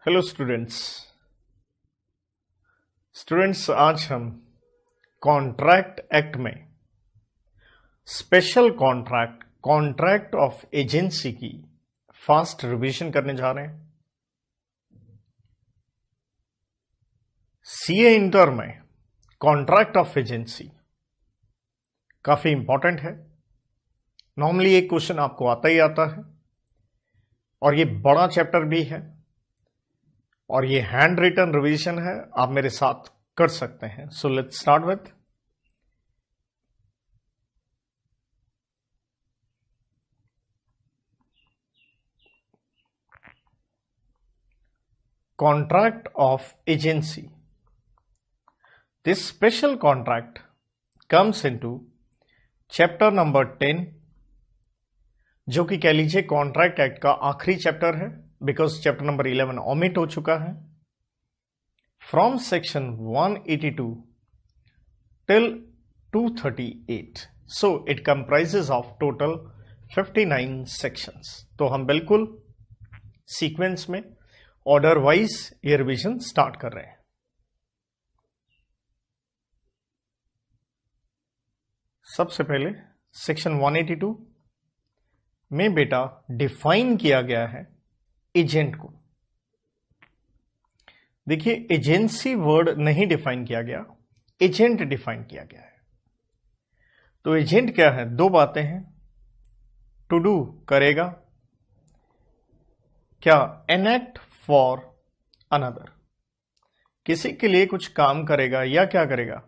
Hello students आज हम contract act में स्पेशल कॉन्ट्रैक्ट ऑफ एजेंसी की फास्ट रिवीजन करने जा रहे हैं। सीए इंटर में कॉन्ट्रैक्ट ऑफ एजेंसी काफी इंपॉर्टेंट है। नॉर्मली एक क्वेश्चन आपको आता ही आता है और ये बड़ा चैप्टर भी है और ये हैंड रिटन रिवीजन है, आप मेरे साथ कर सकते हैं। So let's start with contract of agency. This special contract comes into chapter number 10, जो कि कह लीजिए कॉन्ट्रैक्ट एक्ट का आखिरी चैप्टर है, बिकॉज चैप्टर नंबर 11 ओमिट हो चुका है। From section 182 till 238, so it comprises of total 59 sections. तो हम बिल्कुल सीक्वेंस में ऑर्डर वाइज ये रिवीजन स्टार्ट कर रहे हैं। सबसे पहले सेक्शन 182 में बेटा डिफाइन किया गया है एजेंट को। देखिए एजेंसी वर्ड नहीं डिफाइन किया गया, एजेंट डिफाइन किया गया है। तो एजेंट क्या है? दो बातें हैं। टू डू करेगा, क्या? एनेक्ट फॉर अनदर, किसी के लिए कुछ काम करेगा या क्या करेगा?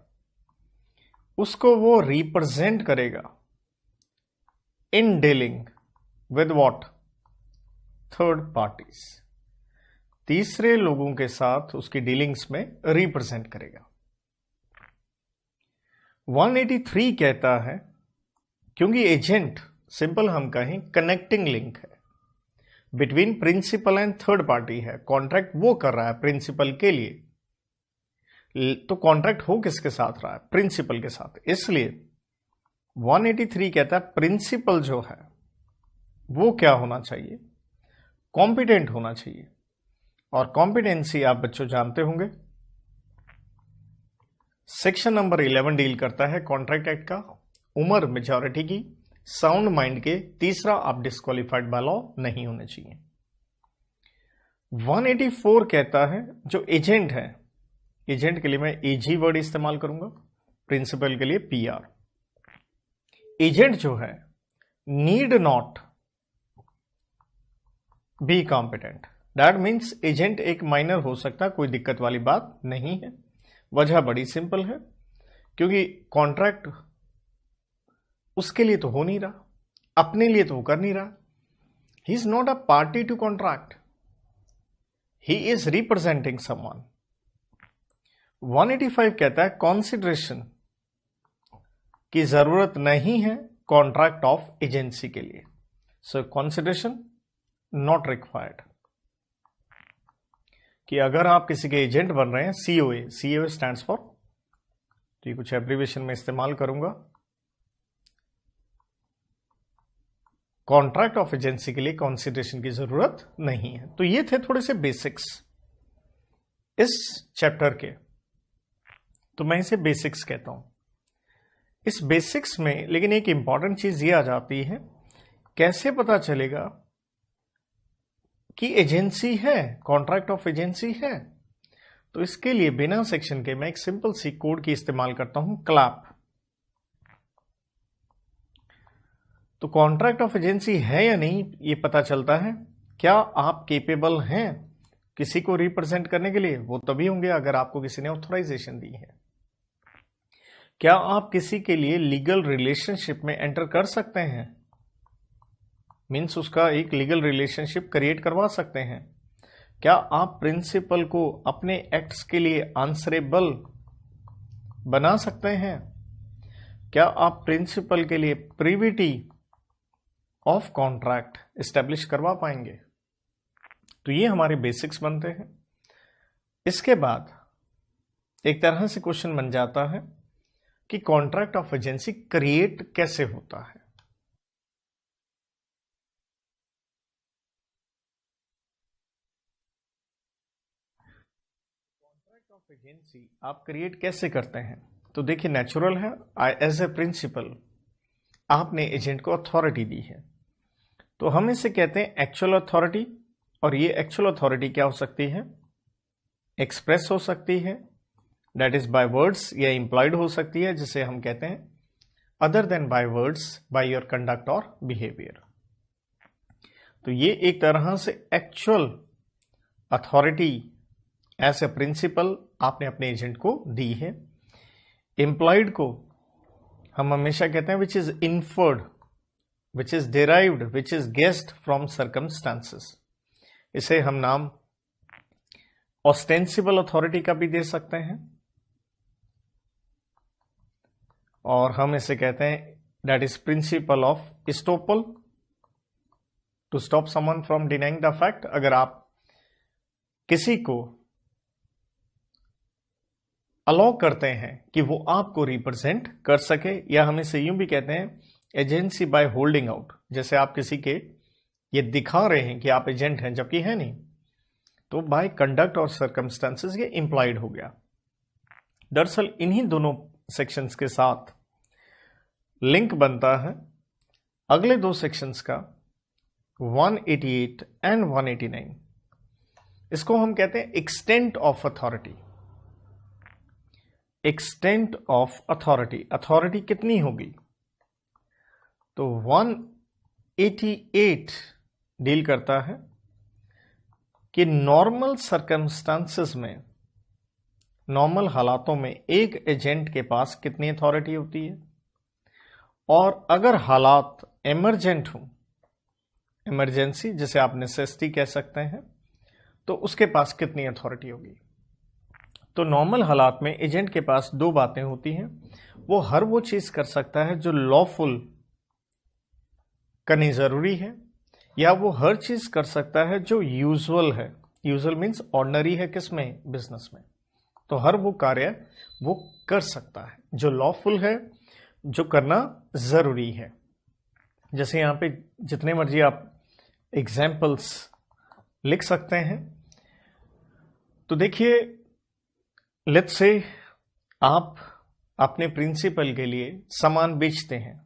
उसको वो रिप्रेजेंट करेगा in dealing with what? Third parties, तीसरे लोगों के साथ उसकी डीलिंग्स में रिप्रेजेंट करेगा। 183 कहता है, क्योंकि एजेंट सिंपल हम कहें कनेक्टिंग लिंक है between principal and third party है। कॉन्ट्रैक्ट वो कर रहा है प्रिंसिपल के लिए, तो कॉन्ट्रैक्ट हो किसके साथ रहा है? प्रिंसिपल के साथ। इसलिए 183 कहता है प्रिंसिपल जो है वो क्या होना चाहिए? कॉम्पिटेंट होना चाहिए। और कॉम्पिटेंसी आप बच्चों जानते होंगे, सेक्शन नंबर 11 डील करता है कॉन्ट्रैक्ट एक्ट का उम्र मेजॉरिटी की, साउंड माइंड के, तीसरा आप डिस्क्वालिफाइड बाय लॉ नहीं होने चाहिए। 184 कहता है जो एजेंट है, एजेंट के लिए मैं एजी वर्ड इस्तेमाल करूंगा, प्रिंसिपल के लिए पीआर। एजेंट जो है need not be competent. That means agent एक माइनर हो सकता है, कोई दिक्कत वाली बात नहीं है। वजह बड़ी सिंपल है, क्योंकि कॉन्ट्रैक्ट उसके लिए तो हो नहीं रहा, अपने लिए तो वो कर नहीं रहा। He is not a party to contract, he is representing someone. 185 कहता है कॉन्सिडरेशन की जरूरत नहीं है कॉन्ट्रैक्ट ऑफ एजेंसी के लिए। सो कॉन्सिडरेशन नॉट रिक्वायर्ड। कि अगर आप किसी के एजेंट बन रहे हैं, सीओए, सीओए स्टैंड्स फॉर, तो ये कुछ एब्रीविएशन में इस्तेमाल करूंगा, कॉन्ट्रैक्ट ऑफ एजेंसी के लिए कॉन्सिडरेशन की जरूरत नहीं है। तो ये थे थोड़े से बेसिक्स इस चैप्टर के, तो मैं इसे बेसिक्स कहता हूं। इस बेसिक्स में लेकिन एक इंपॉर्टेंट चीज ये आ जाती है, कैसे पता चलेगा कि एजेंसी है, कॉन्ट्रैक्ट ऑफ एजेंसी है? तो इसके लिए बिना सेक्शन के मैं एक सिंपल सी कोड की इस्तेमाल करता हूं, क्लैप। तो कॉन्ट्रैक्ट ऑफ एजेंसी है या नहीं ये पता चलता है। क्या आप केपेबल हैं किसी को रिप्रेजेंट करने के लिए? वो तभी होंगे अगर आपको किसी ने ऑथराइजेशन दी है। क्या आप किसी के लिए लीगल रिलेशनशिप में एंटर कर सकते हैं? मीन्स उसका एक लीगल रिलेशनशिप क्रिएट करवा सकते हैं। क्या आप प्रिंसिपल को अपने एक्ट्स के लिए आंसरेबल बना सकते हैं? क्या आप प्रिंसिपल के लिए प्रीविटी ऑफ कॉन्ट्रैक्ट एस्टेब्लिश करवा पाएंगे? तो ये हमारे बेसिक्स बनते हैं। इसके बाद एक तरह से क्वेश्चन बन जाता है कि कॉन्ट्रैक्ट ऑफ एजेंसी क्रिएट कैसे होता है। कॉन्ट्रैक्ट ऑफ एजेंसी आप क्रिएट कैसे करते हैं? तो देखिए, नेचुरल है, एज ए प्रिंसिपल आपने एजेंट को अथॉरिटी दी है, तो हम इसे कहते हैं एक्चुअल अथॉरिटी। और ये एक्चुअल अथॉरिटी क्या हो सकती है? एक्सप्रेस हो सकती है, दैट इज बाय वर्ड्स, या इंप्लॉयड हो सकती है, जिसे हम कहते हैं other than by words, by your conduct और बिहेवियर। तो ये एक तरह से actual authority as a principal आपने अपने एजेंट को दी है। इंप्लॉयड को हम हमेशा कहते हैं which is inferred, which is derived, which is guessed from circumstances. इसे हम नाम ऑस्टेंसिबल अथॉरिटी का भी दे सकते हैं, और हम इसे कहते हैं that is principle of estoppel, to stop someone from denying the fact. अगर आप किसी को अलाउ करते हैं कि वो आपको रिप्रेजेंट कर सके, या हम इसे यूं भी कहते हैं एजेंसी बाय होल्डिंग आउट। जैसे आप किसी के ये दिखा रहे हैं कि आप एजेंट हैं जबकि है नहीं, तो बाय कंडक्ट और सर्कमस्टेंसेस ये इंप्लॉयड हो गया। दरअसल इन्हीं दोनों सेक्शंस के साथ लिंक बनता है अगले दो सेक्शंस का, 188 एंड 189। इसको हम कहते हैं extent of authority. Extent of authority, authority कितनी होगी? तो 188 डील करता है कि नॉर्मल सर्कमस्टांसेस में, नॉर्मल हालातों में एक एजेंट के पास कितनी अथॉरिटी होती है, और अगर हालात इमरजेंट हो, इमरजेंसी जिसे आप नेसेसिटी कह सकते हैं, तो उसके पास कितनी अथॉरिटी होगी। तो नॉर्मल हालात में एजेंट के पास दो बातें होती हैं, वो हर वो चीज कर सकता है जो लॉफुल करनी जरूरी है, या वो हर चीज कर सकता है जो यूजुअल है। यूजुअल मीन्स ऑर्डिनरी है, किसमें? बिजनेस में। तो हर वो कार्य वो कर सकता है जो लॉफुल है, जो करना जरूरी है। जैसे यहां पे जितने मर्जी आप एग्जाम्पल्स लिख सकते हैं। तो देखिए, लेट्स से आप अपने प्रिंसिपल के लिए सामान बेचते हैं,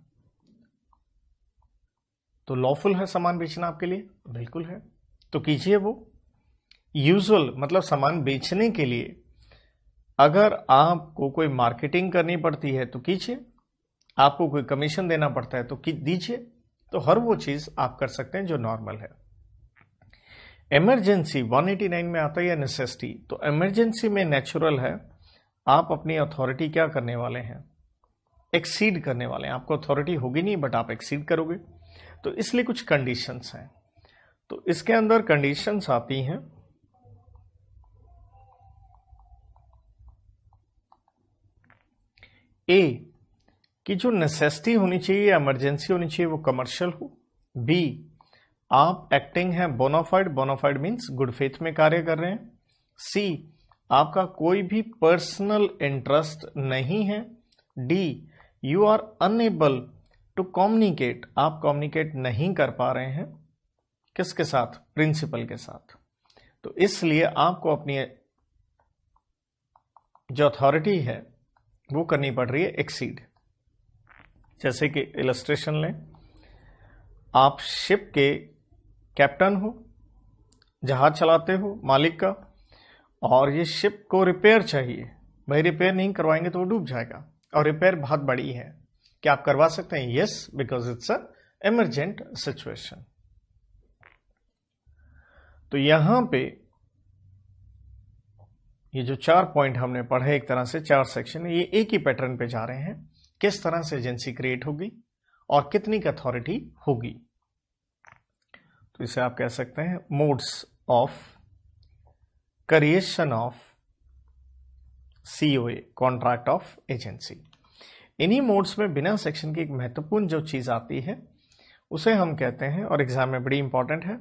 तो लॉफुल है सामान बेचना आपके लिए? बिल्कुल है, तो कीजिए वो। यूजुअल मतलब सामान बेचने के लिए अगर आपको कोई मार्केटिंग करनी पड़ती है तो कीजिए, आपको कोई कमीशन देना पड़ता है तो दीजिए। तो हर वो चीज आप कर सकते हैं जो नॉर्मल है। इमरजेंसी 189 में आता है या नेसेसिटी। तो इमरजेंसी में नेचुरल है, आप अपनी अथॉरिटी क्या करने वाले हैं? एक्सीड करने वाले हैं। आपको अथॉरिटी होगी नहीं, बट आप एक्सीड करोगे, तो इसलिए कुछ कंडीशंस हैं। तो इसके अंदर कंडीशंस आती हैं ए कि जो नेसेसिटी होनी चाहिए, इमरजेंसी होनी चाहिए, वो कमर्शियल हो। बी, आप एक्टिंग है bona fide, bona fide means good faith में कार्य कर रहे हैं। सी, आपका कोई भी पर्सनल इंटरेस्ट नहीं है। D, you are unable to communicate, आप कम्युनिकेट नहीं कर पा रहे हैं, किसके साथ? प्रिंसिपल के साथ। तो इसलिए आपको अपनी जो अथॉरिटी है वो करनी पड़ रही है एक्सीड। जैसे कि इलस्ट्रेशन लें, आप शिप के कैप्टन हो, जहाज चलाते हो मालिक का, और ये शिप को रिपेयर चाहिए। भाई रिपेयर नहीं करवाएंगे तो वो डूब जाएगा, और रिपेयर बहुत बड़ी है। क्या आप करवा सकते हैं? Yes, because it's a emergent situation. तो यहां पे ये जो 4 पॉइंट हमने पढ़े, एक तरह से 4 सेक्शन, ये एक ही पैटर्न पे जा रहे हैं। किस तरह से एजेंसी क्रिएट होगी और कितनी की अथॉरिटी होगी। तो इसे आप कह सकते हैं modes of creation of COA, contract of agency. इन्हीं मोड्स में बिना सेक्शन की एक महत्वपूर्ण जो चीज आती है उसे हम कहते हैं, और एग्जाम में बड़ी इंपॉर्टेंट है,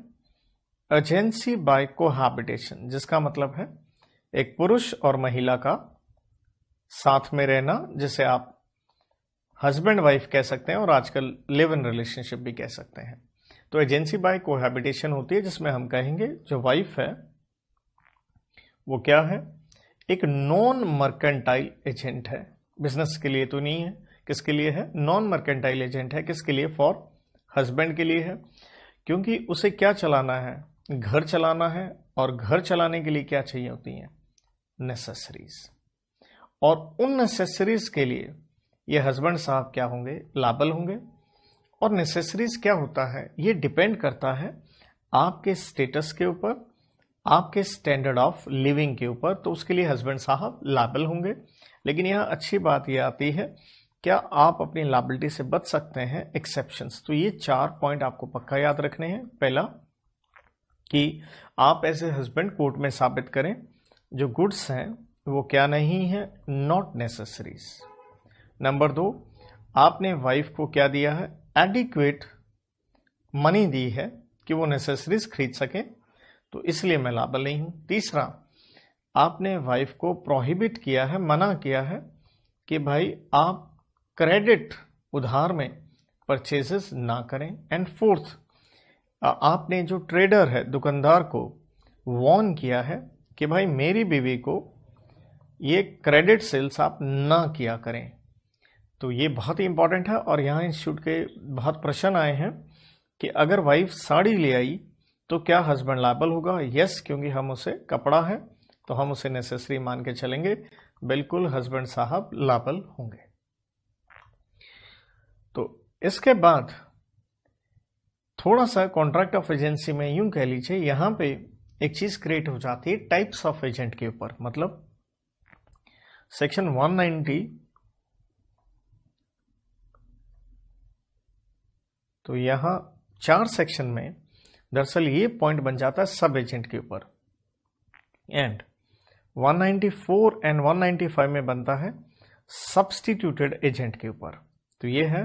एजेंसी बाय कोहैबिटेशन, जिसका मतलब है एक पुरुष और महिला का साथ में रहना, जिसे आप हस्बैंड वाइफ कह सकते हैं और आजकल लिव इन रिलेशनशिप भी कह सकते हैं। तो एजेंसी बाय कोहैबिटेशन होती है, जिसमें हम कहेंगे जो वाइफ है वो क्या है? एक नॉन मर्केंटाइल एजेंट है, बिजनेस के लिए तो नहीं है, किसके लिए है? नॉन मर्केंटाइल एजेंट है, किसके लिए? फॉर हस्बैंड के लिए है, क्योंकि उसे क्या चलाना है? घर चलाना है, और घर चलाने के लिए क्या चाहिए होती हैं? नेसेसरीज। और उन नेसेसरीज के लिए ये हस्बैंड साहब क्या होंगे? लायबल होंगे। और नेसेसरीज क्या होता है? ये डिपेंड करता है आपके स्टेटस के ऊपर, आपके स्टैंडर्ड ऑफ लिविंग के ऊपर, तो उसके लिए हस्बैंड साहब लायबल होंगे। लेकिन यहाँ अच्छी बात यह आती है, क्या आप अपनी लायबिलिटी से बच सकते हैं? एक्सेप्शंस। तो ये 4 पॉइंट आपको पक्का याद रखने हैं। पहला कि आप ऐसे हस्बैंड कोर्ट में साबित करें जो गुड्स हैं वो क्या नहीं है? Not necessaries. नंबर 2, आपने वाइफ को क्या दिया है? एडिक्वेट मनी दी है कि वो नेसेसरीज खरीद सके, तो इसलिए मैं लायबल नहीं हूं। तीसरा, आपने वाइफ को प्रोहिबिट किया है, मना किया है कि भाई आप क्रेडिट उधार में परचेजेस ना करें। एंड फोर्थ, आपने जो ट्रेडर है, दुकानदार को वॉर्न किया है कि भाई मेरी बीवी को ये क्रेडिट सेल्स आप ना किया करें। तो ये बहुत ही इंपॉर्टेंट है। और यहाँ इंस्टीट्यूट के बहुत प्रश्न आए हैं कि अगर वाइफ साड़ी ले आई तो क्या हस्बैंड लायबल होगा? यस, क्योंकि हम उसे कपड़ा है तो हम उसे नेसेसरी मान के चलेंगे। बिल्कुल हस्बैंड साहब लायबल होंगे। तो इसके बाद थोड़ा सा कॉन्ट्रैक्ट ऑफ एजेंसी में यूं कह लीजिए, यहां पे एक चीज क्रिएट हो जाती है टाइप्स ऑफ एजेंट के ऊपर। मतलब सेक्शन 190, तो यहां 4 सेक्शन में दरअसल ये पॉइंट बन जाता है सब एजेंट के ऊपर। एंड 194 एंड 195 में बनता है सब्स्टिट्यूटेड एजेंट के ऊपर। तो ये है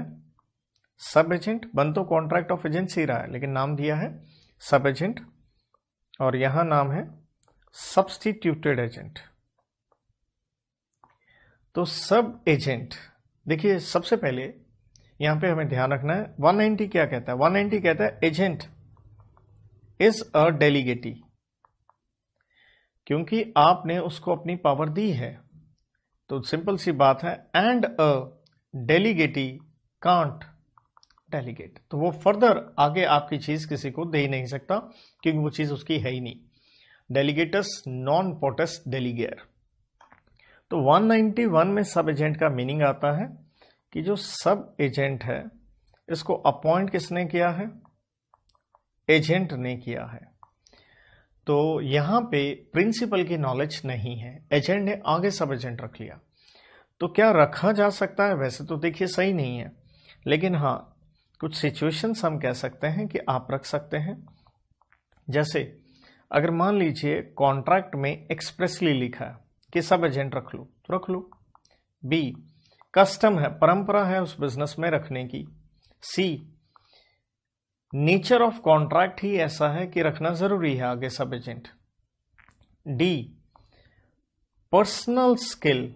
सब एजेंट, बन तो कॉन्ट्रैक्ट ऑफ एजेंसी रहा है लेकिन नाम दिया है सब एजेंट, और यहां नाम है सब्स्टिट्यूटेड एजेंट। तो सब एजेंट, देखिए सबसे पहले यहां पे हमें ध्यान रखना है 190 क्या कहता है? 190 कहता है एजेंट इज अ डेलीगेटी, क्योंकि आपने उसको अपनी पावर दी है। तो सिंपल सी बात है, एंड अ डेलीगेटी कांट डेलीगेट, तो वो फर्दर आगे आपकी चीज किसी को दे ही नहीं सकता क्योंकि वो चीज उसकी है ही नहीं। Delegates non potash डेलीगेयर। तो 191 में सब एजेंट का मीनिंग आता है कि जो सब एजेंट है इसको अपॉइंट किसने किया है? एजेंट ने किया है। तो यहां पे प्रिंसिपल की नॉलेज नहीं है, एजेंट ने आगे सब एजेंट रख लिया। तो क्या रखा जा सकता है? वैसे तो देखिए सही नहीं है, लेकिन हाँ कुछ सिचुएशंस हम कह सकते हैं कि आप रख सकते हैं। जैसे अगर मान लीजिए कॉन्ट्रैक्ट में एक्सप्रेसली लिखा है कि सब एजेंट रख लो, तो रख लो। बी, कस्टम है, परंपरा है उस बिजनेस में रखने की। सी, नेचर ऑफ कॉन्ट्रैक्ट ही ऐसा है कि रखना जरूरी है आगे सब एजेंट। डी, पर्सनल स्किल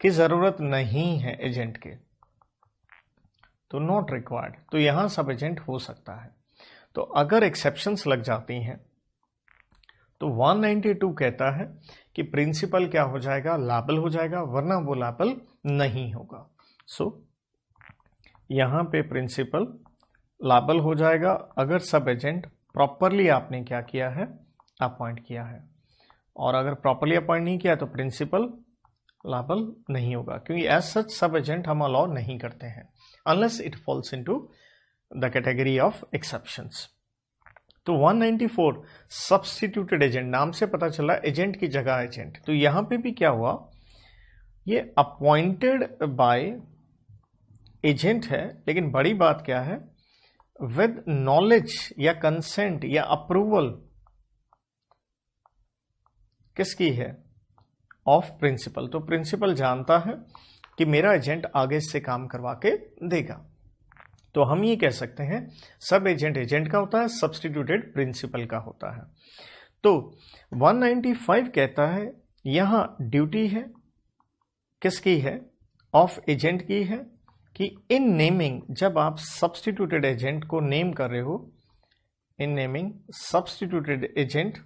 की जरूरत नहीं है एजेंट के, तो नॉट रिक्वायर्ड, तो यहां सब एजेंट हो सकता है। तो अगर एक्सेप्शंस लग जाती हैं तो 192 कहता है कि प्रिंसिपल क्या हो जाएगा? लायबल हो जाएगा, वरना वो लायबल नहीं होगा। सो यहां पे प्रिंसिपल लायबल हो जाएगा अगर सब एजेंट प्रॉपरली आपने क्या किया है? अपॉइंट किया है। और अगर प्रॉपरली अपॉइंट नहीं किया तो प्रिंसिपल लायबल नहीं होगा, क्योंकि एज सच सब एजेंट हम अलाउ नहीं करते हैं unless it falls into the category of exceptions. तो 194 सब्स्टिट्यूटेड एजेंट, नाम से पता चला एजेंट की जगह एजेंट। तो यहां पे भी क्या हुआ? ये अपॉइंटेड बाय एजेंट है, लेकिन बड़ी बात क्या है? विद नॉलेज या कंसेंट या अप्रूवल किसकी है? Of principal. तो प्रिंसिपल जानता है कि मेरा एजेंट आगे से काम करवा के देगा। तो हम ये कह सकते हैं सब एजेंट एजेंट का होता है, सब्स्टिट्यूटेड प्रिंसिपल का होता है। तो 195 कहता है यहां ड्यूटी है किसकी है? ऑफ एजेंट की है कि इन नेमिंग, जब आप सब्स्टिट्यूटेड एजेंट को नेम कर रहे हो, इन नेमिंग सब्स्टिट्यूटेड एजेंट,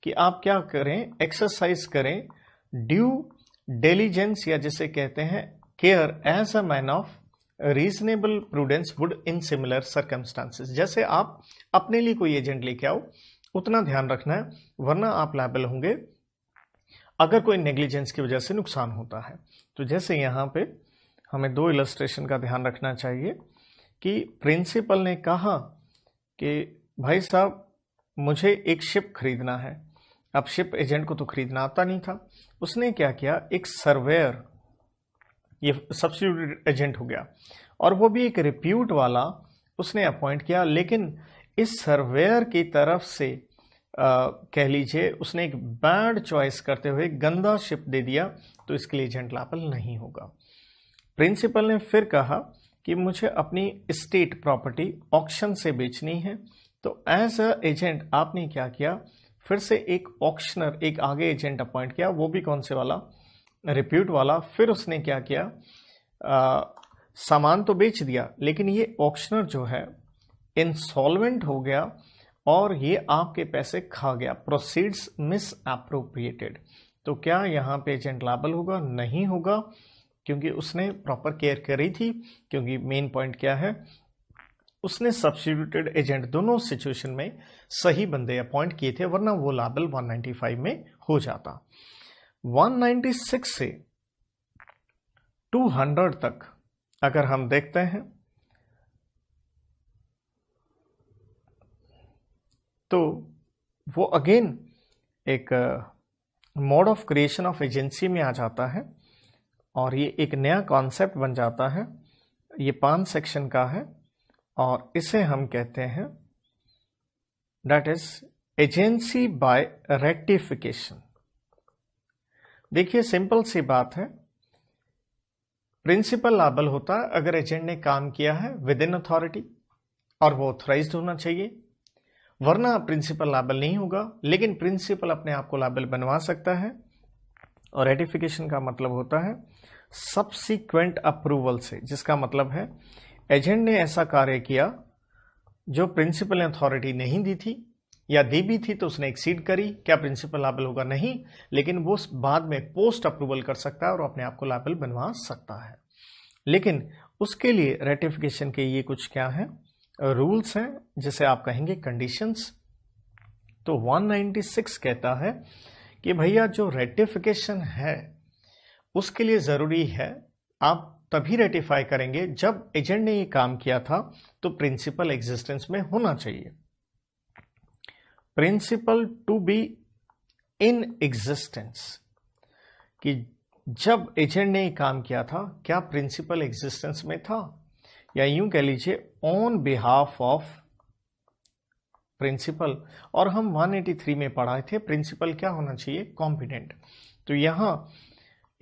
कि आप क्या करें? एक्सरसाइज करें ड्यू डिलिजेंस या जिसे कहते हैं care as a man of reasonable prudence would in similar circumstances. जैसे आप अपने लिए कोई एजेंट लेके आओ उतना ध्यान रखना है, वरना आप लायबल होंगे अगर कोई नेग्लिजेंस की वजह से नुकसान होता है। तो जैसे यहाँ पे हमें दो इलस्ट्रेशन का ध्यान रखना चाहिए कि प्रिंसिपल ने कहा कि भाई साहब मुझे एक शिप खरीदना है। अब शिप एजेंट को तो खरीदना आता नहीं था, उसने क्या किया, एक सर्वेयर, ये सब्स्टिट्यूट एजेंट हो गया, और वो भी एक रिप्यूट वाला उसने अपॉइंट किया। लेकिन इस सर्वेयर की तरफ से कह लीजिए उसने एक बैड चॉइस करते हुए गंदा शिप दे दिया, तो इसके लिए एजेंट लायबल नहीं होगा। प्रिंसिपल ने फिर कहा कि मुझे अपनी स्टेट प्रॉपर्टी ऑक्शन से बेचनी है, तो एज अ एजेंट आपने क्या किया, फिर से एक ऑक्शनर, एक आगे एजेंट अपॉइंट किया, वो भी कौन से वाला, रिप्यूट वाला। फिर उसने क्या किया, सामान तो बेच दिया, लेकिन ये ऑक्शनर जो है इंसॉल्वेंट हो गया और ये आपके पैसे खा गया, प्रोसीड्स मिस एप्रोप्रिएटेड। तो क्या यहाँ पे एजेंट लायबल होगा? नहीं होगा, क्योंकि उसने प्रॉपर केयर करी थी। क्योंकि मेन पॉइंट क्या है, उसने सब्स्टिट्यूटेड एजेंट दोनों सिचुएशन में सही बंदे अपॉइंट किए थे, वरना वो लायबल 195 में हो जाता। 196 से 200 तक अगर हम देखते हैं तो वो अगेन एक mode of creation of agency में आ जाता है और ये एक नया कॉन्सेप्ट बन जाता है। ये 5 सेक्शन का है और इसे हम कहते हैं that is agency bye rectification. देखिए सिंपल सी बात है, प्रिंसिपल लायबल होता है अगर एजेंट ने काम किया है विद इन अथॉरिटी और वो ऑथराइज्ड होना चाहिए, वरना प्रिंसिपल लायबल नहीं होगा। लेकिन प्रिंसिपल अपने आप को लायबल बनवा सकता है और रेटिफिकेशन का मतलब होता है सबसीक्वेंट अप्रूवल से, जिसका मतलब है एजेंट ने ऐसा कार्य किया जो प्रिंसिपल ने अथॉरिटी नहीं दी थी या दी भी थी तो उसने एक्सीड करी, क्या प्रिंसिपल लायबल होगा? नहीं, लेकिन वो बाद में पोस्ट अप्रूवल कर सकता है और अपने आप को लायबल बनवा सकता है। लेकिन उसके लिए रेटिफिकेशन के ये कुछ क्या है, रूल्स हैं, जिसे आप कहेंगे कंडीशंस। तो 196 कहता है कि भैया जो रेटिफिकेशन है उसके लिए जरूरी है, आप तभी रेटिफाई करेंगे जब एजेंट ने ये काम किया था तो प्रिंसिपल एग्जिस्टेंस में होना चाहिए। Principal to be in existence, कि जब एजेंट ने ये काम किया था क्या प्रिंसिपल एग्जिस्टेंस में था, या यूं कह लीजिए ऑन बिहाफ ऑफ प्रिंसिपल। और हम 183 में पढ़ाए थे प्रिंसिपल क्या होना चाहिए, कॉम्पिटेंट। तो यहां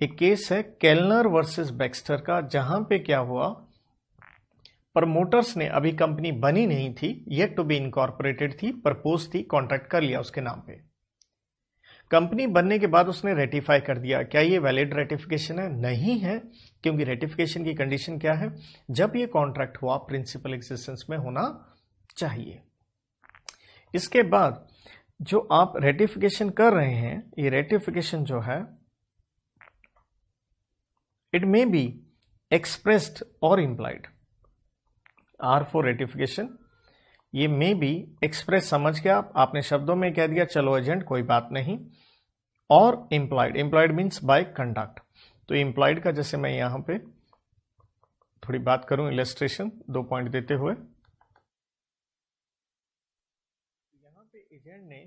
एक केस है केलनर वर्सेस बैक्स्टर का, जहां पे क्या हुआ, प्रमोटर्स ने, अभी कंपनी बनी नहीं थी, येट टू बी इनकॉर्पोरेटेड थी, प्रपोज थी, कॉन्ट्रैक्ट कर लिया उसके नाम पे। कंपनी बनने के बाद उसने रेटिफाई कर दिया, क्या ये वैलिड रेटिफिकेशन है? नहीं है, क्योंकि रेटिफिकेशन की कंडीशन क्या है, जब ये कॉन्ट्रैक्ट हुआ प्रिंसिपल एग्जिस्टेंस में होना चाहिए। इसके बाद जो आप रेटिफिकेशन कर रहे हैं, ये रेटिफिकेशन जो है इट मे बी एक्सप्रेस्ड और इम्प्लाइड। आर फॉर रेटिफिकेशन, ये मे बी एक्सप्रेस समझ के आपने शब्दों में कह दिया, चलो एजेंट कोई बात नहीं, और implied, implied means by conduct. तो इम्प्लाइड का जैसे मैं यहां पे थोड़ी बात करूं, इलस्ट्रेशन 2 पॉइंट देते हुए, यहां पे एजेंट ने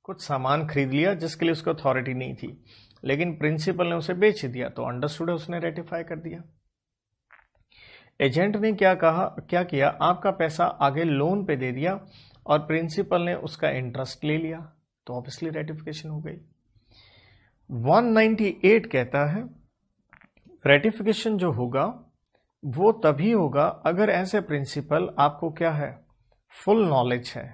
कुछ सामान खरीद लिया जिसके लिए उसको अथॉरिटी नहीं थी, लेकिन प्रिंसिपल ने उसे बेच दिया, तो अंडरस्टूड है, उसने रेटिफाई कर दिया। एजेंट ने क्या किया, आपका पैसा आगे लोन पे दे दिया और प्रिंसिपल ने उसका इंटरेस्ट ले लिया, तो ऑब्वियसली रेटिफिकेशन हो गई। 198 कहता है रेटिफिकेशन जो होगा वो तभी होगा अगर ऐसे प्रिंसिपल आपको क्या है, फुल नॉलेज है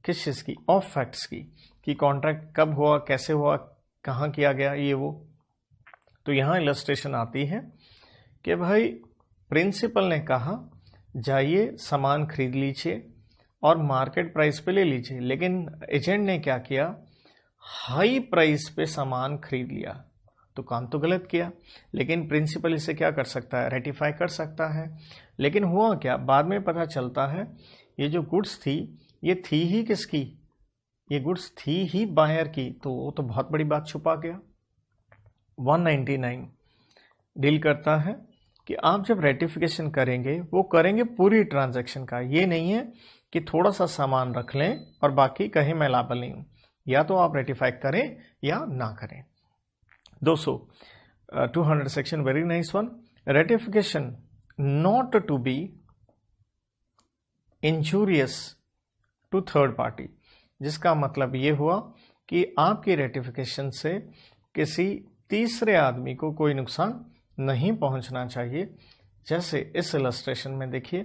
किस चीज की, ऑफ फैक्ट्स की, कि कॉन्ट्रैक्ट कब हुआ, कैसे हुआ, कहां किया गया, ये वो। तो यहां इलस्ट्रेशन आती है कि भाई प्रिंसिपल ने कहा जाइए सामान खरीद लीजिए और मार्केट प्राइस पे ले लीजिए, लेकिन एजेंट ने क्या किया, हाई प्राइस पे सामान खरीद लिया तो काम तो गलत किया, लेकिन प्रिंसिपल इसे क्या कर सकता है, रेटिफाई कर सकता है। लेकिन हुआ क्या, बाद में पता चलता है ये जो गुड्स थी ये थी ही किसकी, ये गुड्स थी ही बायर की, तो वो तो बहुत बड़ी बात छुपा गया। 199 डील करता है कि आप जब रेटिफिकेशन करेंगे वो करेंगे पूरी ट्रांजैक्शन का, ये नहीं है कि थोड़ा सा सामान रख लें और बाकी कहीं मैं लायबल नहीं हूं, या तो आप रेटिफाई करें या ना करें। 200 section very nice one, ratification not to be injurious to third party, जिसका मतलब ये हुआ कि आपकी रेटिफिकेशन से किसी तीसरे आदमी को कोई नुकसान नहीं पहुंचना चाहिए। जैसे इस इलस्ट्रेशन में देखिए,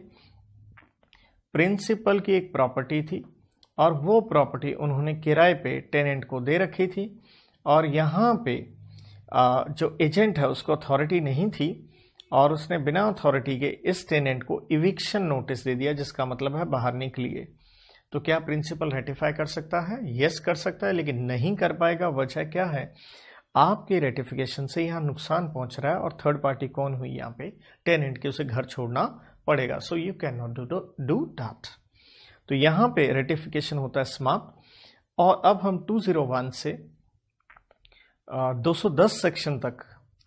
प्रिंसिपल की एक प्रॉपर्टी थी और वो प्रॉपर्टी उन्होंने किराए पे टेनेंट को दे रखी थी, और यहाँ पे जो एजेंट है उसको अथॉरिटी नहीं थी और उसने बिना अथॉरिटी के इस टेनेंट को इविक्शन नोटिस दे दिया, जिसका मतलब है बाहर निकलिए। तो क्या प्रिंसिपल रेटिफाई कर सकता है? यस कर सकता है, लेकिन नहीं कर पाएगा। वजह क्या है, आपके रेटिफिकेशन से यहाँ नुकसान पहुंच रहा है और थर्ड पार्टी कौन हुई यहाँ पे, टेनेंट के, उसे घर छोड़ना पड़ेगा। So you can not do that. तो यहाँ पे रेटिफिकेशन होता है समाप्त। और अब हम 201 से 210 सेक्शन तक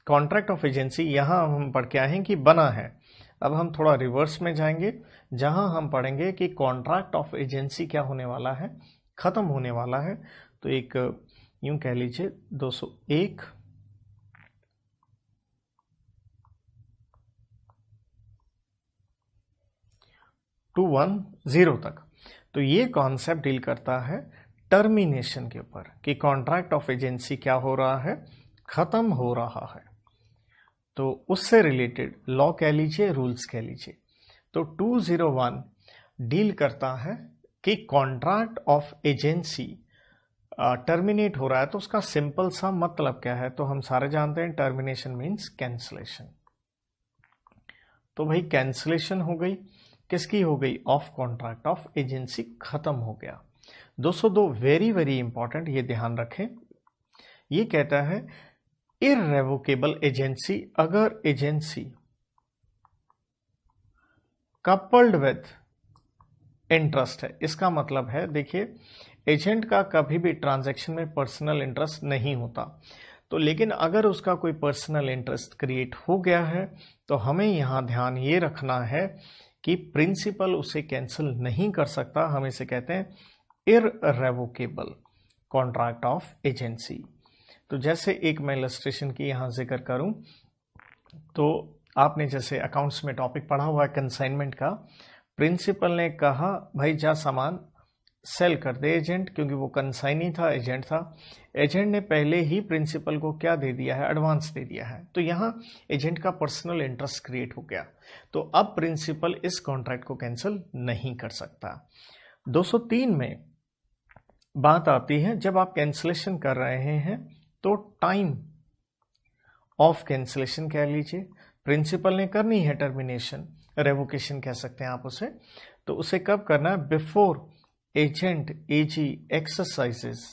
कॉन्ट्रैक्ट ऑफ एजेंसी यहाँ हम पढ़ के आए हैं कि बना है। अब हम थोड़ा रिवर्स में जाएंगे, जहां हम पढ़ेंगे कि कॉन्ट्रैक्ट ऑफ एजेंसी क्या होने वाला है, खत्म होने वाला है। तो एक यूं कह लीजिए 201 210 तक। तो ये कॉन्सेप्ट डील करता है टर्मिनेशन के ऊपर कि कॉन्ट्रैक्ट ऑफ एजेंसी क्या हो रहा है, खत्म हो रहा है। तो उससे रिलेटेड लॉ कह लीजिए, रूल्स कह लीजिए। तो 201 डील करता है कि कॉन्ट्रैक्ट ऑफ एजेंसी टर्मिनेट हो रहा है, तो उसका सिंपल सा मतलब क्या है, तो हम सारे जानते हैं टर्मिनेशन मीन्स कैंसलेशन। तो भाई कैंसलेशन हो गई, किसकी हो गई, ऑफ कॉन्ट्रैक्ट ऑफ एजेंसी, खत्म हो गया। 202 वेरी वेरी इंपॉर्टेंट, ये ध्यान रखें। ये कहता है इररेवोकेबल एजेंसी, अगर एजेंसी कपल्ड विद इंटरेस्ट है। इसका मतलब है, देखिए एजेंट का कभी भी ट्रांजैक्शन में पर्सनल इंटरेस्ट नहीं होता, तो लेकिन अगर उसका कोई पर्सनल इंटरेस्ट क्रिएट हो गया है तो हमें यहां ध्यान ये रखना है कि प्रिंसिपल उसे कैंसिल नहीं कर सकता। हम इसे कहते हैं इररेवोकेबल कॉन्ट्रैक्ट ऑफ एजेंसी। तो जैसे एक मैं इलस्ट्रेशन की यहां जिक्र करूं, तो आपने जैसे अकाउंट्स में टॉपिक पढ़ा हुआ है कंसाइनमेंट का। प्रिंसिपल ने कहा भाई जा सामान सेल कर दे एजेंट, क्योंकि वो कंसाइनी था, एजेंट था। एजेंट ने पहले ही प्रिंसिपल को क्या दे दिया है, एडवांस दे दिया है। तो यहाँ एजेंट का पर्सनल इंटरेस्ट क्रिएट हो गया, तो अब प्रिंसिपल इस कॉन्ट्रैक्ट को कैंसिल नहीं कर सकता। 203 में बात आती है, जब आप कैंसिलेशन कर रहे हैं तो टाइम ऑफ कैंसिलेशन कह लीजिए। प्रिंसिपल ने करनी है टर्मिनेशन, रेवोकेशन कह सकते हैं आप उसे, तो उसे कब करना है, बिफोर एजेंट एजी एक्सरसाइजेस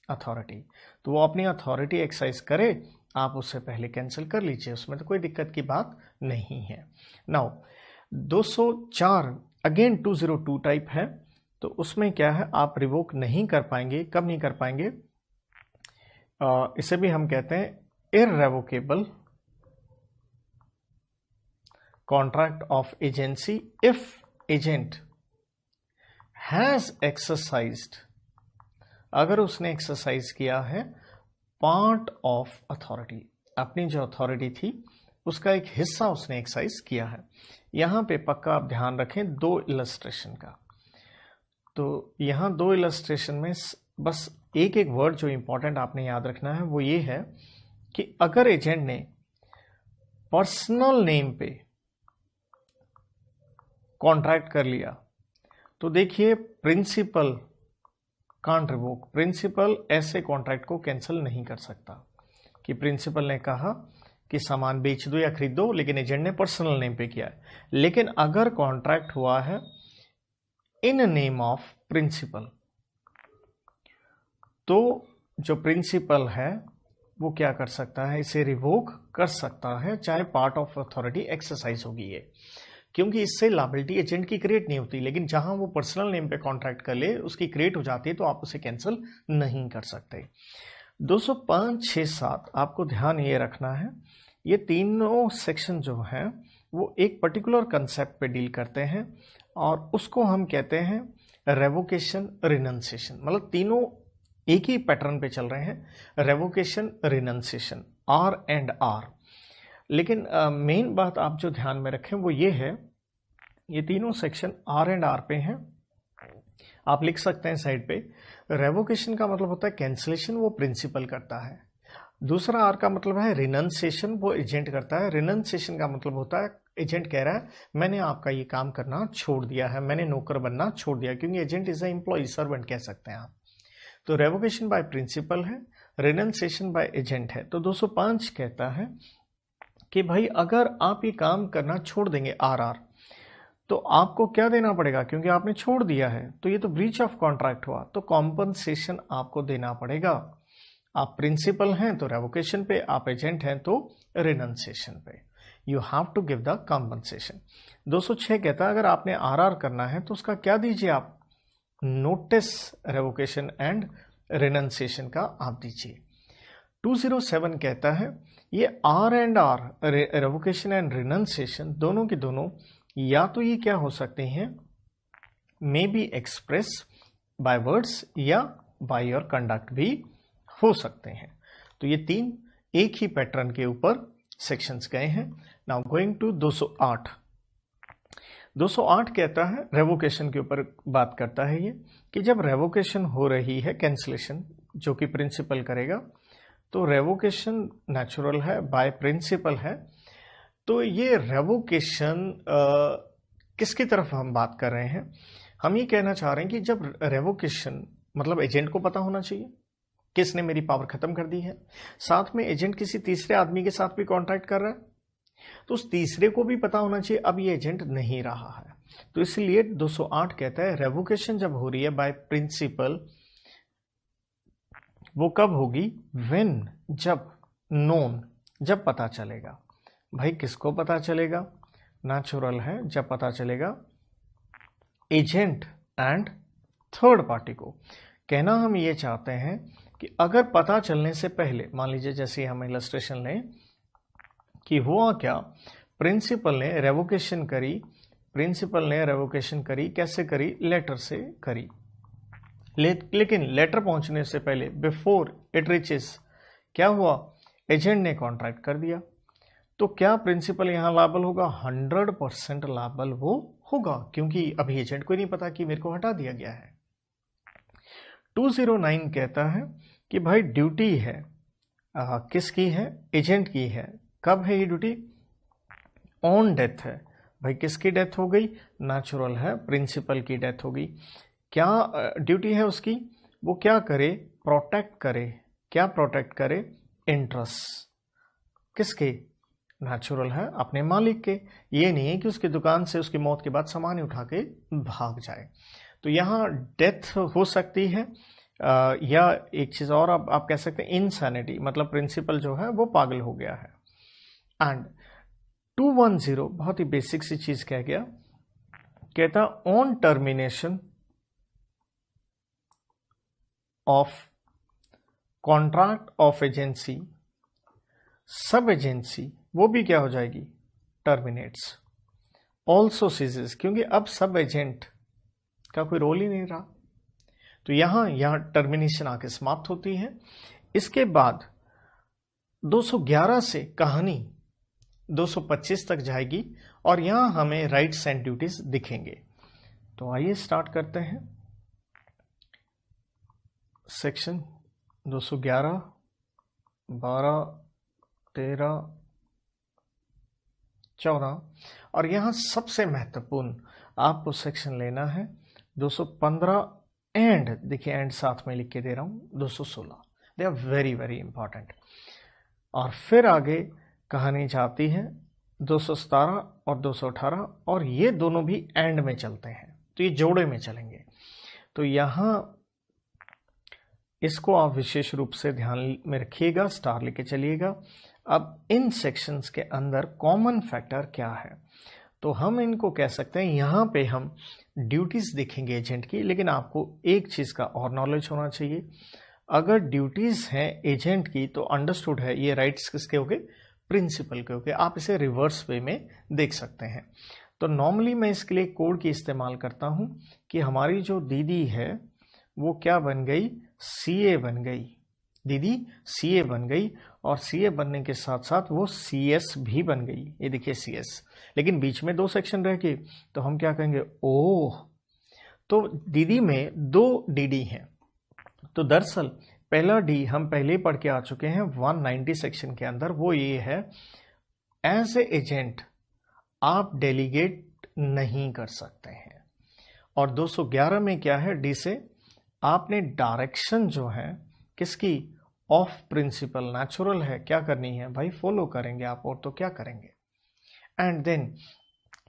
अथॉरिटी। तो वो अपनी अथॉरिटी एक्सरसाइज करे, आप उससे पहले कैंसिल कर लीजिए, उसमें तो कोई दिक्कत की बात नहीं है। नाउ 204 अगेन 202 टाइप है, तो उसमें क्या है, आप रिवोक नहीं कर पाएंगे। कब नहीं कर पाएंगे, इसे भी हम कहते हैं irrevocable contract of agency if agent has exercised, अगर उसने एक्सरसाइज किया है पार्ट ऑफ अथॉरिटी, अपनी जो अथॉरिटी थी उसका एक हिस्सा उसने एक्सरसाइज किया है। यहां पे पक्का आप ध्यान रखें 2 इलस्ट्रेशन का। तो यहां 2 इलस्ट्रेशन में बस एक एक वर्ड जो इंपॉर्टेंट आपने याद रखना है वो ये है कि अगर एजेंट ने पर्सनल नेम पे कॉन्ट्रैक्ट कर लिया तो देखिए प्रिंसिपल कांट रिवोक, प्रिंसिपल ऐसे कॉन्ट्रैक्ट को कैंसिल नहीं कर सकता कि प्रिंसिपल ने कहा कि सामान बेच दो या खरीद दो, लेकिन एजेंट ने पर्सनल नेम पे किया है। लेकिन अगर कॉन्ट्रैक्ट हुआ है इन नेम ऑफ प्रिंसिपल, तो जो प्रिंसिपल है वो क्या कर सकता है, इसे रिवोक कर सकता है, चाहे पार्ट ऑफ अथॉरिटी एक्सरसाइज होगी ये, क्योंकि इससे लायबिलिटी एजेंट की क्रिएट नहीं होती, लेकिन जहां वो पर्सनल नेम पे कॉन्ट्रैक्ट कर ले उसकी क्रिएट हो जाती है, तो आप उसे कैंसिल नहीं कर सकते। 205, 6, 7 आपको ध्यान ये रखना है, ये तीनों सेक्शन जो हैं वो एक पर्टिकुलर कंसेप्ट पे डील करते हैं और उसको हम कहते हैं रेवोकेशन रिनंसिएशन। मतलब तीनों एक ही पैटर्न पे चल रहे हैं, revocation renunciation, R and R. लेकिन मेन बात आप जो ध्यान में रखें वो ये है, ये तीनों सेक्शन आर एंड आर पे हैं। आप लिख सकते हैं साइड पे, रेवोकेशन का मतलब होता है कैंसिलेशन, वो प्रिंसिपल करता है। दूसरा आर का मतलब है रिनंसिएशन, वो एजेंट करता है। रिनंसिएशन का मतलब होता है एजेंट कह रहा है मैंने आपका ये काम करना छोड़ दिया है, मैंने नौकर बनना छोड़ दिया, क्योंकि agent is a employee, servant कह सकते हैं आप। तो रेवोकेशन बाय प्रिंसिपल है, रिनंसिएशन बाय एजेंट है। तो 205 कहता है कि भाई अगर आप ये काम करना छोड़ देंगे आर, तो आपको क्या देना पड़ेगा, क्योंकि आपने छोड़ दिया है तो ये तो ब्रीच ऑफ कॉन्ट्रैक्ट हुआ, तो कॉम्पनसेशन आपको देना पड़ेगा। आप प्रिंसिपल हैं तो रेवोकेशन पे, आप एजेंट हैं तो रिनंसिएशन पे, you have to give the compensation. 206 कहता है अगर आपने आर करना है तो उसका क्या दीजिए आप, नोटिस रेवोकेशन एंड रिनंसिएशन का आप दीजिए। 207 कहता है ये R and R, revocation and renunciation, दोनों की दोनों या तो ये क्या हो सकते हैं, may be express bye words या बाय योर कंडक्ट भी हो सकते हैं। तो ये तीन एक ही पैटर्न के ऊपर सेक्शंस गए हैं। Now going to 208। 208 कहता है रेवोकेशन के ऊपर बात करता है ये, कि जब रेवोकेशन हो रही है, कैंसिलेशन जो कि प्रिंसिपल करेगा, तो रेवोकेशन नेचुरल है, बाय प्रिंसिपल है। तो ये रेवोकेशन किसकी तरफ हम बात कर रहे हैं, हम ये कहना चाह रहे हैं कि जब रेवोकेशन मतलब एजेंट को पता होना चाहिए किसने मेरी पावर खत्म कर दी है, साथ में एजेंट किसी तीसरे आदमी के साथ भी कॉन्ट्रैक्ट कर रहा है, तो उस तीसरे को भी पता होना चाहिए अब ये एजेंट नहीं रहा है। तो इसलिए 208 कहता है रेवोकेशन जब हो रही है बाय प्रिंसिपल, वो कब होगी, व्हेन, जब, नोन, जब पता चलेगा। भाई किसको पता चलेगा, नेचुरल है, जब पता चलेगा एजेंट एंड थर्ड पार्टी को। कहना हम ये चाहते हैं कि अगर पता चलने से पहले, मान लीजिए जैसे हम इलस्ट्रेशन लें कि हुआ क्या, प्रिंसिपल ने रेवोकेशन करी, प्रिंसिपल ने रेवोकेशन करी, कैसे करी, लेटर से करी, लेकिन लेटर पहुंचने से पहले, बिफोर इट रीचेस, क्या हुआ, एजेंट ने कॉन्ट्रैक्ट कर दिया, तो क्या प्रिंसिपल यहां लायबल होगा, 100% लायबल वो होगा, क्योंकि अभी एजेंट को नहीं पता कि मेरे को हटा दिया गया है। 209 कहता है कि भाई ड्यूटी है, किसकी है, एजेंट की है। कब है ये ड्यूटी, ऑन डेथ है। भाई किसकी डेथ हो गई, नेचुरल है, प्रिंसिपल की डेथ हो गई। क्या ड्यूटी है उसकी, वो क्या करे, प्रोटेक्ट करे, क्या प्रोटेक्ट करे, इंटरेस्ट किसके, नेचुरल है, अपने मालिक के। ये नहीं है कि उसकी दुकान से उसकी मौत के बाद सामान ही उठा के भाग जाए। तो यहाँ डेथ हो सकती है, या एक चीज और आप कह सकते हैं इनसैनिटी, मतलब प्रिंसिपल जो है वो पागल हो गया है। एंड 210 बहुत ही बेसिक सी चीज कह गया, कहता on termination of contract of agency, सब एजेंसी वो भी क्या हो जाएगी, टर्मिनेट्स, ऑल्सो सीजेस, क्योंकि अब सब एजेंट का कोई रोल ही नहीं रहा, तो यहां टर्मिनेशन आके समाप्त होती है। इसके बाद 211 से कहानी 225 तक जाएगी और यहां हमें राइट्स एंड ड्यूटीज दिखेंगे। तो आइए स्टार्ट करते हैं। सेक्शन 211, 12, 13, 14 और यहां सबसे महत्वपूर्ण आपको सेक्शन लेना है 215 एंड, देखिए एंड साथ में लिख के दे रहा हूं, 216। They are very very important. और फिर आगे कहानी जाती है 217 और 218, और ये दोनों भी एंड में चलते हैं, तो ये जोड़े में चलेंगे। तो यहां इसको आप विशेष रूप से ध्यान में रखिएगा, स्टार लेके चलिएगा। अब इन सेक्शंस के अंदर कॉमन फैक्टर क्या है, तो हम इनको कह सकते हैं, यहाँ पे हम ड्यूटीज देखेंगे एजेंट की, लेकिन आपको एक चीज का और नॉलेज होना चाहिए। अगर ड्यूटीज हैं एजेंट की तो अंडरस्टूड है ये राइट्स किसके हो गए, प्रिंसिपल के हो गए। आप इसे रिवर्स वे में देख सकते हैं। तो नॉर्मली मैं इसके लिए कोड की इस्तेमाल करता हूं कि हमारी जो दीदी है वो क्या बन गई, सीए बन गई। दीदी सीए बन गई, और सीए बनने के साथ साथ वो सीएस भी बन गई। ये देखिए सीएस, लेकिन बीच में 2 सेक्शन रह गए, तो हम क्या कहेंगे, ओह, तो दीदी में 2 डीडी हैं। तो दरअसल पहला डी हम पहले पढ़ के आ चुके हैं 190 सेक्शन के अंदर, वो ये है एज ए एजेंट आप डेलीगेट नहीं कर सकते हैं। और 211 में क्या है, डी से आपने डायरेक्शन जो है किसकी, ऑफ प्रिंसिपल, नेचुरल है, क्या करनी है भाई, फॉलो करेंगे आप, और तो क्या करेंगे। एंड देन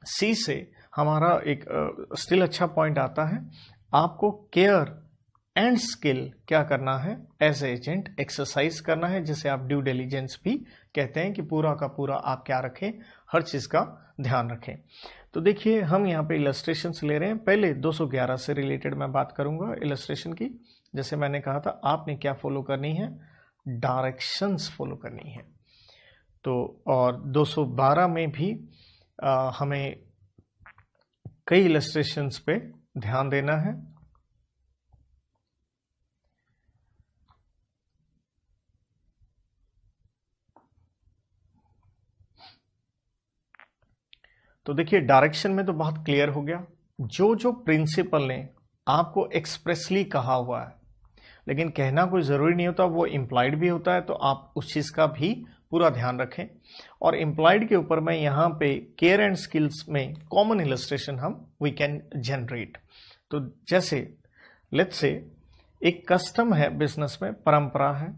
सी से हमारा एक स्टिल अच्छा पॉइंट आता है, आपको केयर एंड स्किल क्या करना है, एज एजेंट एक्सरसाइज करना है, जिसे आप ड्यू डिलिजेंस भी कहते हैं, कि पूरा का पूरा आप क्या रखें, हर चीज का ध्यान रखें। तो देखिए हम यहाँ पे इलस्ट्रेशंस ले रहे हैं। पहले 211 से रिलेटेड मैं बात करूंगा इलस्ट्रेशन की। जैसे मैंने कहा था, आपने क्या फॉलो करनी है, डायरेक्शंस फॉलो करनी है। तो और 212 में भी हमें कई इलस्ट्रेशंस पे ध्यान देना है। तो देखिए डायरेक्शन में तो बहुत क्लियर हो गया, जो जो प्रिंसिपल ने आपको एक्सप्रेसली कहा हुआ है, लेकिन कहना कोई जरूरी नहीं होता, वो इम्प्लाइड भी होता है, तो आप उस चीज का भी पूरा ध्यान रखें। और इम्प्लाइड के ऊपर मैं यहाँ पे केयर एंड स्किल्स में कॉमन इलस्ट्रेशन हम वी कैन जनरेट। तो जैसे लेट्स से एक कस्टम है बिजनेस में, परंपरा है।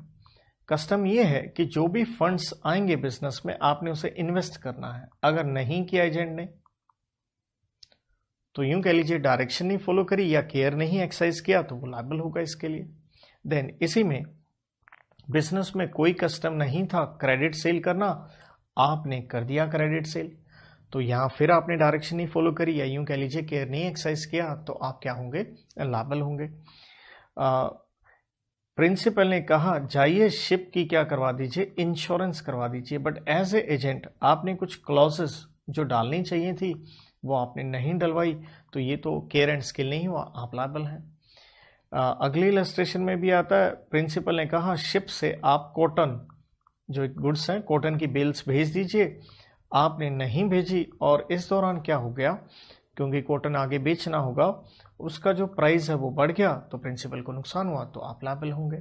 कस्टम ये है कि जो भी फंड्स आएंगे बिजनेस में, आपने उसे इन्वेस्ट करना है। अगर नहीं किया एजेंट ने, तो यूं कह लीजिए डायरेक्शन नहीं फॉलो करी या केयर नहीं एक्सरसाइज किया, तो वो लायबल होगा इसके लिए। देन इसी में बिजनेस में कोई कस्टम नहीं था क्रेडिट सेल करना, आपने कर दिया क्रेडिट सेल, तो यहां फिर आपने डायरेक्शन नहीं फॉलो करी या यूं कह लीजिए केयर नहीं एक्सरसाइज किया, तो आप क्या होंगे, लायबल होंगे। प्रिंसिपल ने कहा जाइए शिप की क्या करवा दीजिए, इंश्योरेंस करवा दीजिए, बट एज ए एजेंट आपने कुछ क्लॉजेस जो डालनी चाहिए थी वो आपने नहीं डलवाई, तो ये तो केयर एंड स्किल नहीं हुआ, आप लायबल हैं। अगली इलस्ट्रेशन में भी आता है, प्रिंसिपल ने कहा शिप से आप कॉटन जो गुड्स हैं, कॉटन की बेल्स भेज दीजिए, आपने नहीं भेजी, और इस दौरान क्या हो गया, क्योंकि कॉटन आगे बेचना होगा, उसका जो प्राइस है वो बढ़ गया, तो प्रिंसिपल को नुकसान हुआ, तो आप लायबल होंगे।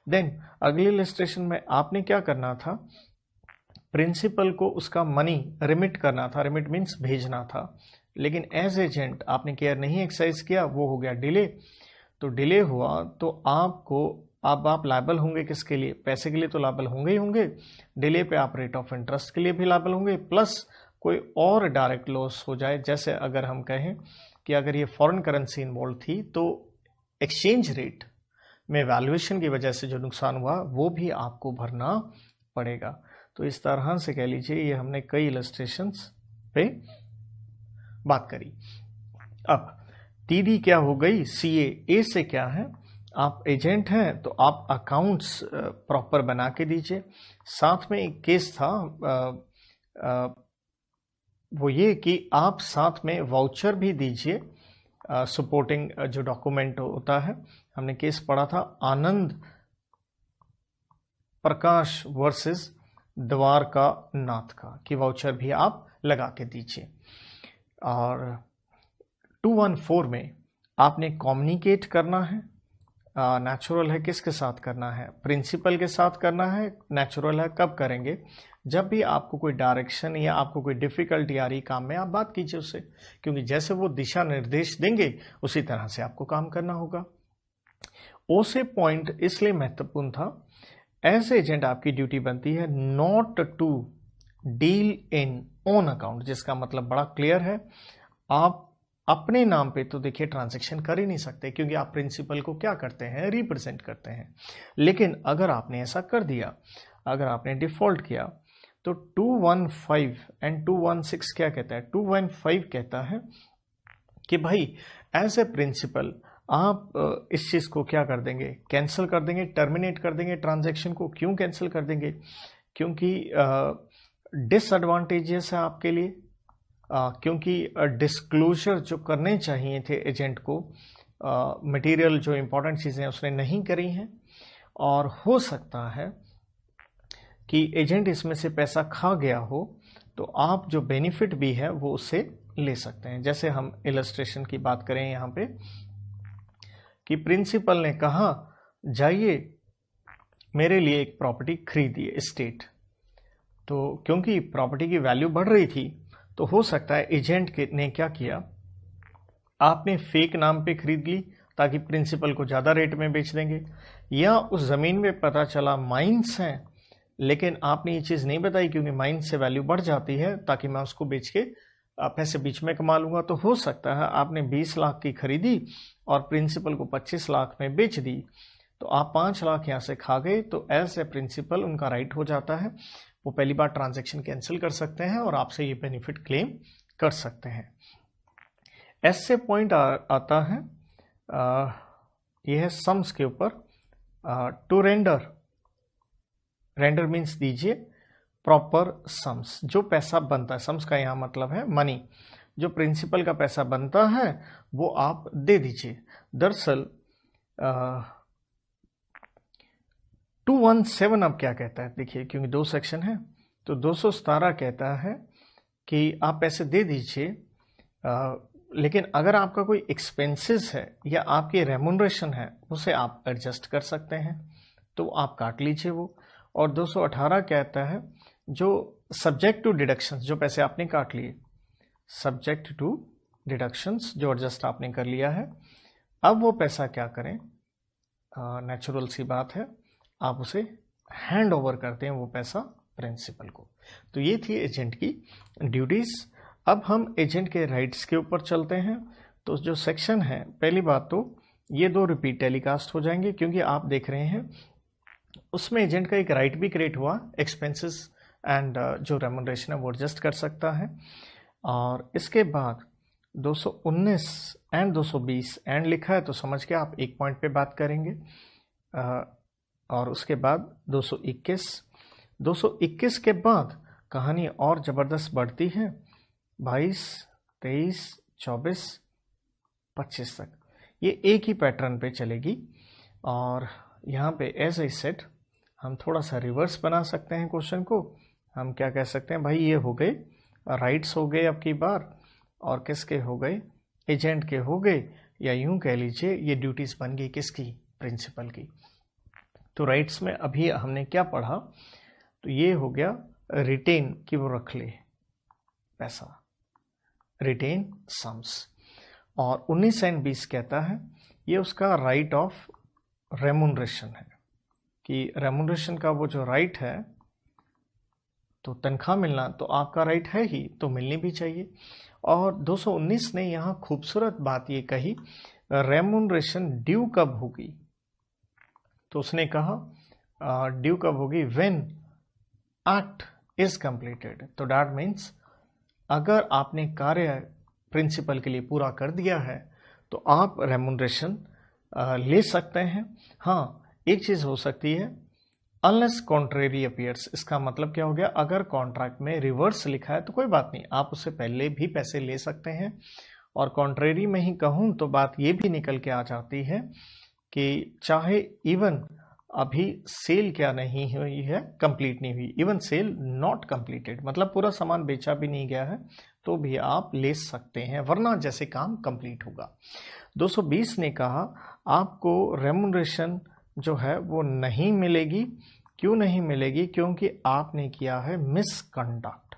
देन अगली इलस्ट्रेशन में आपने क्या करना था, प्रिंसिपल को उसका मनी रिमिट करना था, रिमिट मीन्स भेजना था, लेकिन एज एजेंट आपने केयर नहीं एक्सरसाइज किया, वो हो गया डिले। तो डिले हुआ तो आपको, अब आप लायबल होंगे किसके लिए, पैसे के लिए तो लायबल होंगे ही होंगे, डिले पे आप रेट ऑफ इंटरेस्ट के लिए भी लायबल होंगे, प्लस कोई और डायरेक्ट लॉस हो जाए, जैसे अगर हम कहें कि अगर ये फॉरेन करेंसी इन्वॉल्व थी, तो एक्सचेंज रेट में वैल्यूएशन की वजह से जो नुकसान हुआ वो भी आपको भरना पड़ेगा। तो इस तरह से कह लीजिए ये हमने कई इलस्ट्रेशंस पे बात करी। अब टीडी क्या हो गई, सीए। ए से क्या है, आप एजेंट हैं तो आप अकाउंट्स प्रॉपर बना के दीजिए। साथ में एक केस था वो ये कि आप साथ में वाउचर भी दीजिए, सपोर्टिंग जो डॉक्यूमेंट होता है। हमने केस पढ़ा था आनंद प्रकाश वर्सेस द्वारका नाथ का, कि वाउचर भी आप लगा के दीजिए। और 214 में आपने कम्युनिकेट करना है, नेचुरल है किसके साथ करना है, प्रिंसिपल के साथ करना है। नेचुरल है कब करेंगे, जब भी आपको कोई डायरेक्शन या आपको कोई डिफिकल्टी आ रही काम में, आप बात कीजिए उससे, क्योंकि जैसे वो दिशा निर्देश देंगे उसी तरह से आपको काम करना होगा। ओ से पॉइंट इसलिए महत्वपूर्ण था, एज एजेंट आपकी ड्यूटी बनती है not to deal in own account, जिसका मतलब बड़ा क्लियर है, आप अपने नाम पे तो देखिए ट्रांजैक्शन कर ही नहीं सकते, क्योंकि आप प्रिंसिपल को क्या करते हैं, रिप्रेजेंट करते हैं। लेकिन अगर आपने ऐसा कर दिया, अगर आपने डिफॉल्ट किया, तो 215 एंड 216 क्या कहता है, 215 कहता है कि भाई एज ए प्रिंसिपल आप इस चीज को क्या कर देंगे, कैंसिल कर देंगे, टर्मिनेट कर देंगे ट्रांजैक्शन को। क्यों कैंसिल कर देंगे, क्योंकि डिसएडवांटेजेस है आपके लिए, क्योंकि डिस्क्लोजर जो करने चाहिए थे एजेंट को, मटेरियल जो इंपॉर्टेंट चीज़ें उसने नहीं करी हैं, और हो सकता है कि एजेंट इसमें से पैसा खा गया हो, तो आप जो बेनिफिट भी है वो उससे ले सकते हैं। जैसे हम इलस्ट्रेशन की बात करें यहाँ पे कि प्रिंसिपल ने कहा जाइए मेरे लिए एक प्रॉपर्टी खरीदिए स्टेट, तो क्योंकि प्रॉपर्टी की वैल्यू बढ़ रही थी, तो हो सकता है एजेंट ने क्या किया, आपने फेक नाम पे खरीद ली ताकि प्रिंसिपल को ज़्यादा रेट में बेच देंगे, या उस ज़मीन में पता चला माइंस हैं, लेकिन आपने ये चीज़ नहीं बताई क्योंकि माइंस से वैल्यू बढ़ जाती है ताकि मैं उसको बेच के पैसे बीच में कमा लूँगा। तो हो सकता है आपने 20 लाख की खरीदी और प्रिंसिपल को 25 लाख में बेच दी, तो आप 5 लाख यहाँ से खा गए, तो एज ए प्रिंसिपल उनका राइट हो जाता है, वो पहली बार ट्रांजैक्शन कैंसिल कर सकते हैं और आपसे ये बेनिफिट क्लेम कर सकते हैं। ऐसे पॉइंट आता है, ये है सम्स के ऊपर, टू रेंडर मीन्स दीजिए प्रॉपर सम्स, जो पैसा बनता है, सम्स का यहाँ मतलब है मनी, जो प्रिंसिपल का पैसा बनता है वो आप दे दीजिए। दरअसल 217 अब क्या कहता है, देखिए क्योंकि 2 सेक्शन है, तो 217 कहता है कि आप पैसे दे दीजिए, लेकिन अगर आपका कोई एक्सपेंसेस है या आपकी रेमुनरेशन है उसे आप एडजस्ट कर सकते हैं, तो आप काट लीजिए वो। और 218 कहता है जो सब्जेक्ट टू डिडक्शंस, जो पैसे आपने काट लिए, सब्जेक्ट टू डिडक्शंस जो एडजस्ट आपने कर लिया है, अब वो पैसा क्या करें, नेचुरल सी बात है, आप उसे हैंड ओवर करते हैं वो पैसा प्रिंसिपल को। तो ये थी एजेंट की ड्यूटीज। अब हम एजेंट के राइट्स के ऊपर चलते हैं। तो जो सेक्शन है, पहली बात तो ये 2 रिपीट टेलीकास्ट हो जाएंगे, क्योंकि आप देख रहे हैं उसमें एजेंट का एक राइट भी क्रिएट हुआ, एक्सपेंसेस एंड जो रेमुनरेशन है वो एडजस्ट कर सकता है। और इसके बाद 219 एंड 220 एंड लिखा है, तो समझ के आप एक पॉइंट पे बात करेंगे। और उसके बाद 221 के बाद कहानी और ज़बरदस्त बढ़ती है, 22, 23, 24, 25 तक ये एक ही पैटर्न पे चलेगी। और यहाँ पे एज आई सेड हम थोड़ा सा रिवर्स बना सकते हैं क्वेश्चन को। हम क्या कह सकते हैं, भाई ये हो गए राइट्स हो गए अब की बार, और किसके हो गए, एजेंट के हो गए, या यूं कह लीजिए ये ड्यूटीज बन गई किसकी, प्रिंसिपल की। तो राइट्स में अभी हमने क्या पढ़ा, तो ये हो गया रिटेन कि वो रख ले पैसा, रिटेन सम्स। और 19 एंड 20 कहता है ये उसका राइट ऑफ रेमुनरेशन है, कि रेमुनरेशन का वो जो राइट है, तो तनख्वाह मिलना तो आपका राइट है ही, तो मिलनी भी चाहिए। और 219 ने यहाँ खूबसूरत बात ये कही, रेमुनरेशन ड्यू कब होगी, तो उसने कहा ड्यू कब होगी, व्हेन एक्ट इज कंप्लीटेड। तो दैट मीन्स अगर आपने कार्य प्रिंसिपल के लिए पूरा कर दिया है तो आप रेमुनरेशन ले सकते हैं। हाँ, एक चीज़ हो सकती है, अनलेस कॉन्ट्रेरी अपीयर्स, इसका मतलब क्या हो गया, अगर कॉन्ट्रैक्ट में रिवर्स लिखा है तो कोई बात नहीं, आप उससे पहले भी पैसे ले सकते हैं। और कॉन्ट्रेरी में ही कहूँ तो बात ये भी निकल के आ जाती है कि चाहे इवन अभी सेल क्या नहीं हुई है, कंप्लीट नहीं हुई, इवन सेल नॉट कंप्लीटेड, मतलब पूरा सामान बेचा भी नहीं गया है, तो भी आप ले सकते हैं, वरना जैसे काम कंप्लीट होगा। 220 ने कहा आपको रेमुनरेशन जो है वो नहीं मिलेगी। क्यों नहीं मिलेगी, क्योंकि आपने किया है मिसकंडक्ट,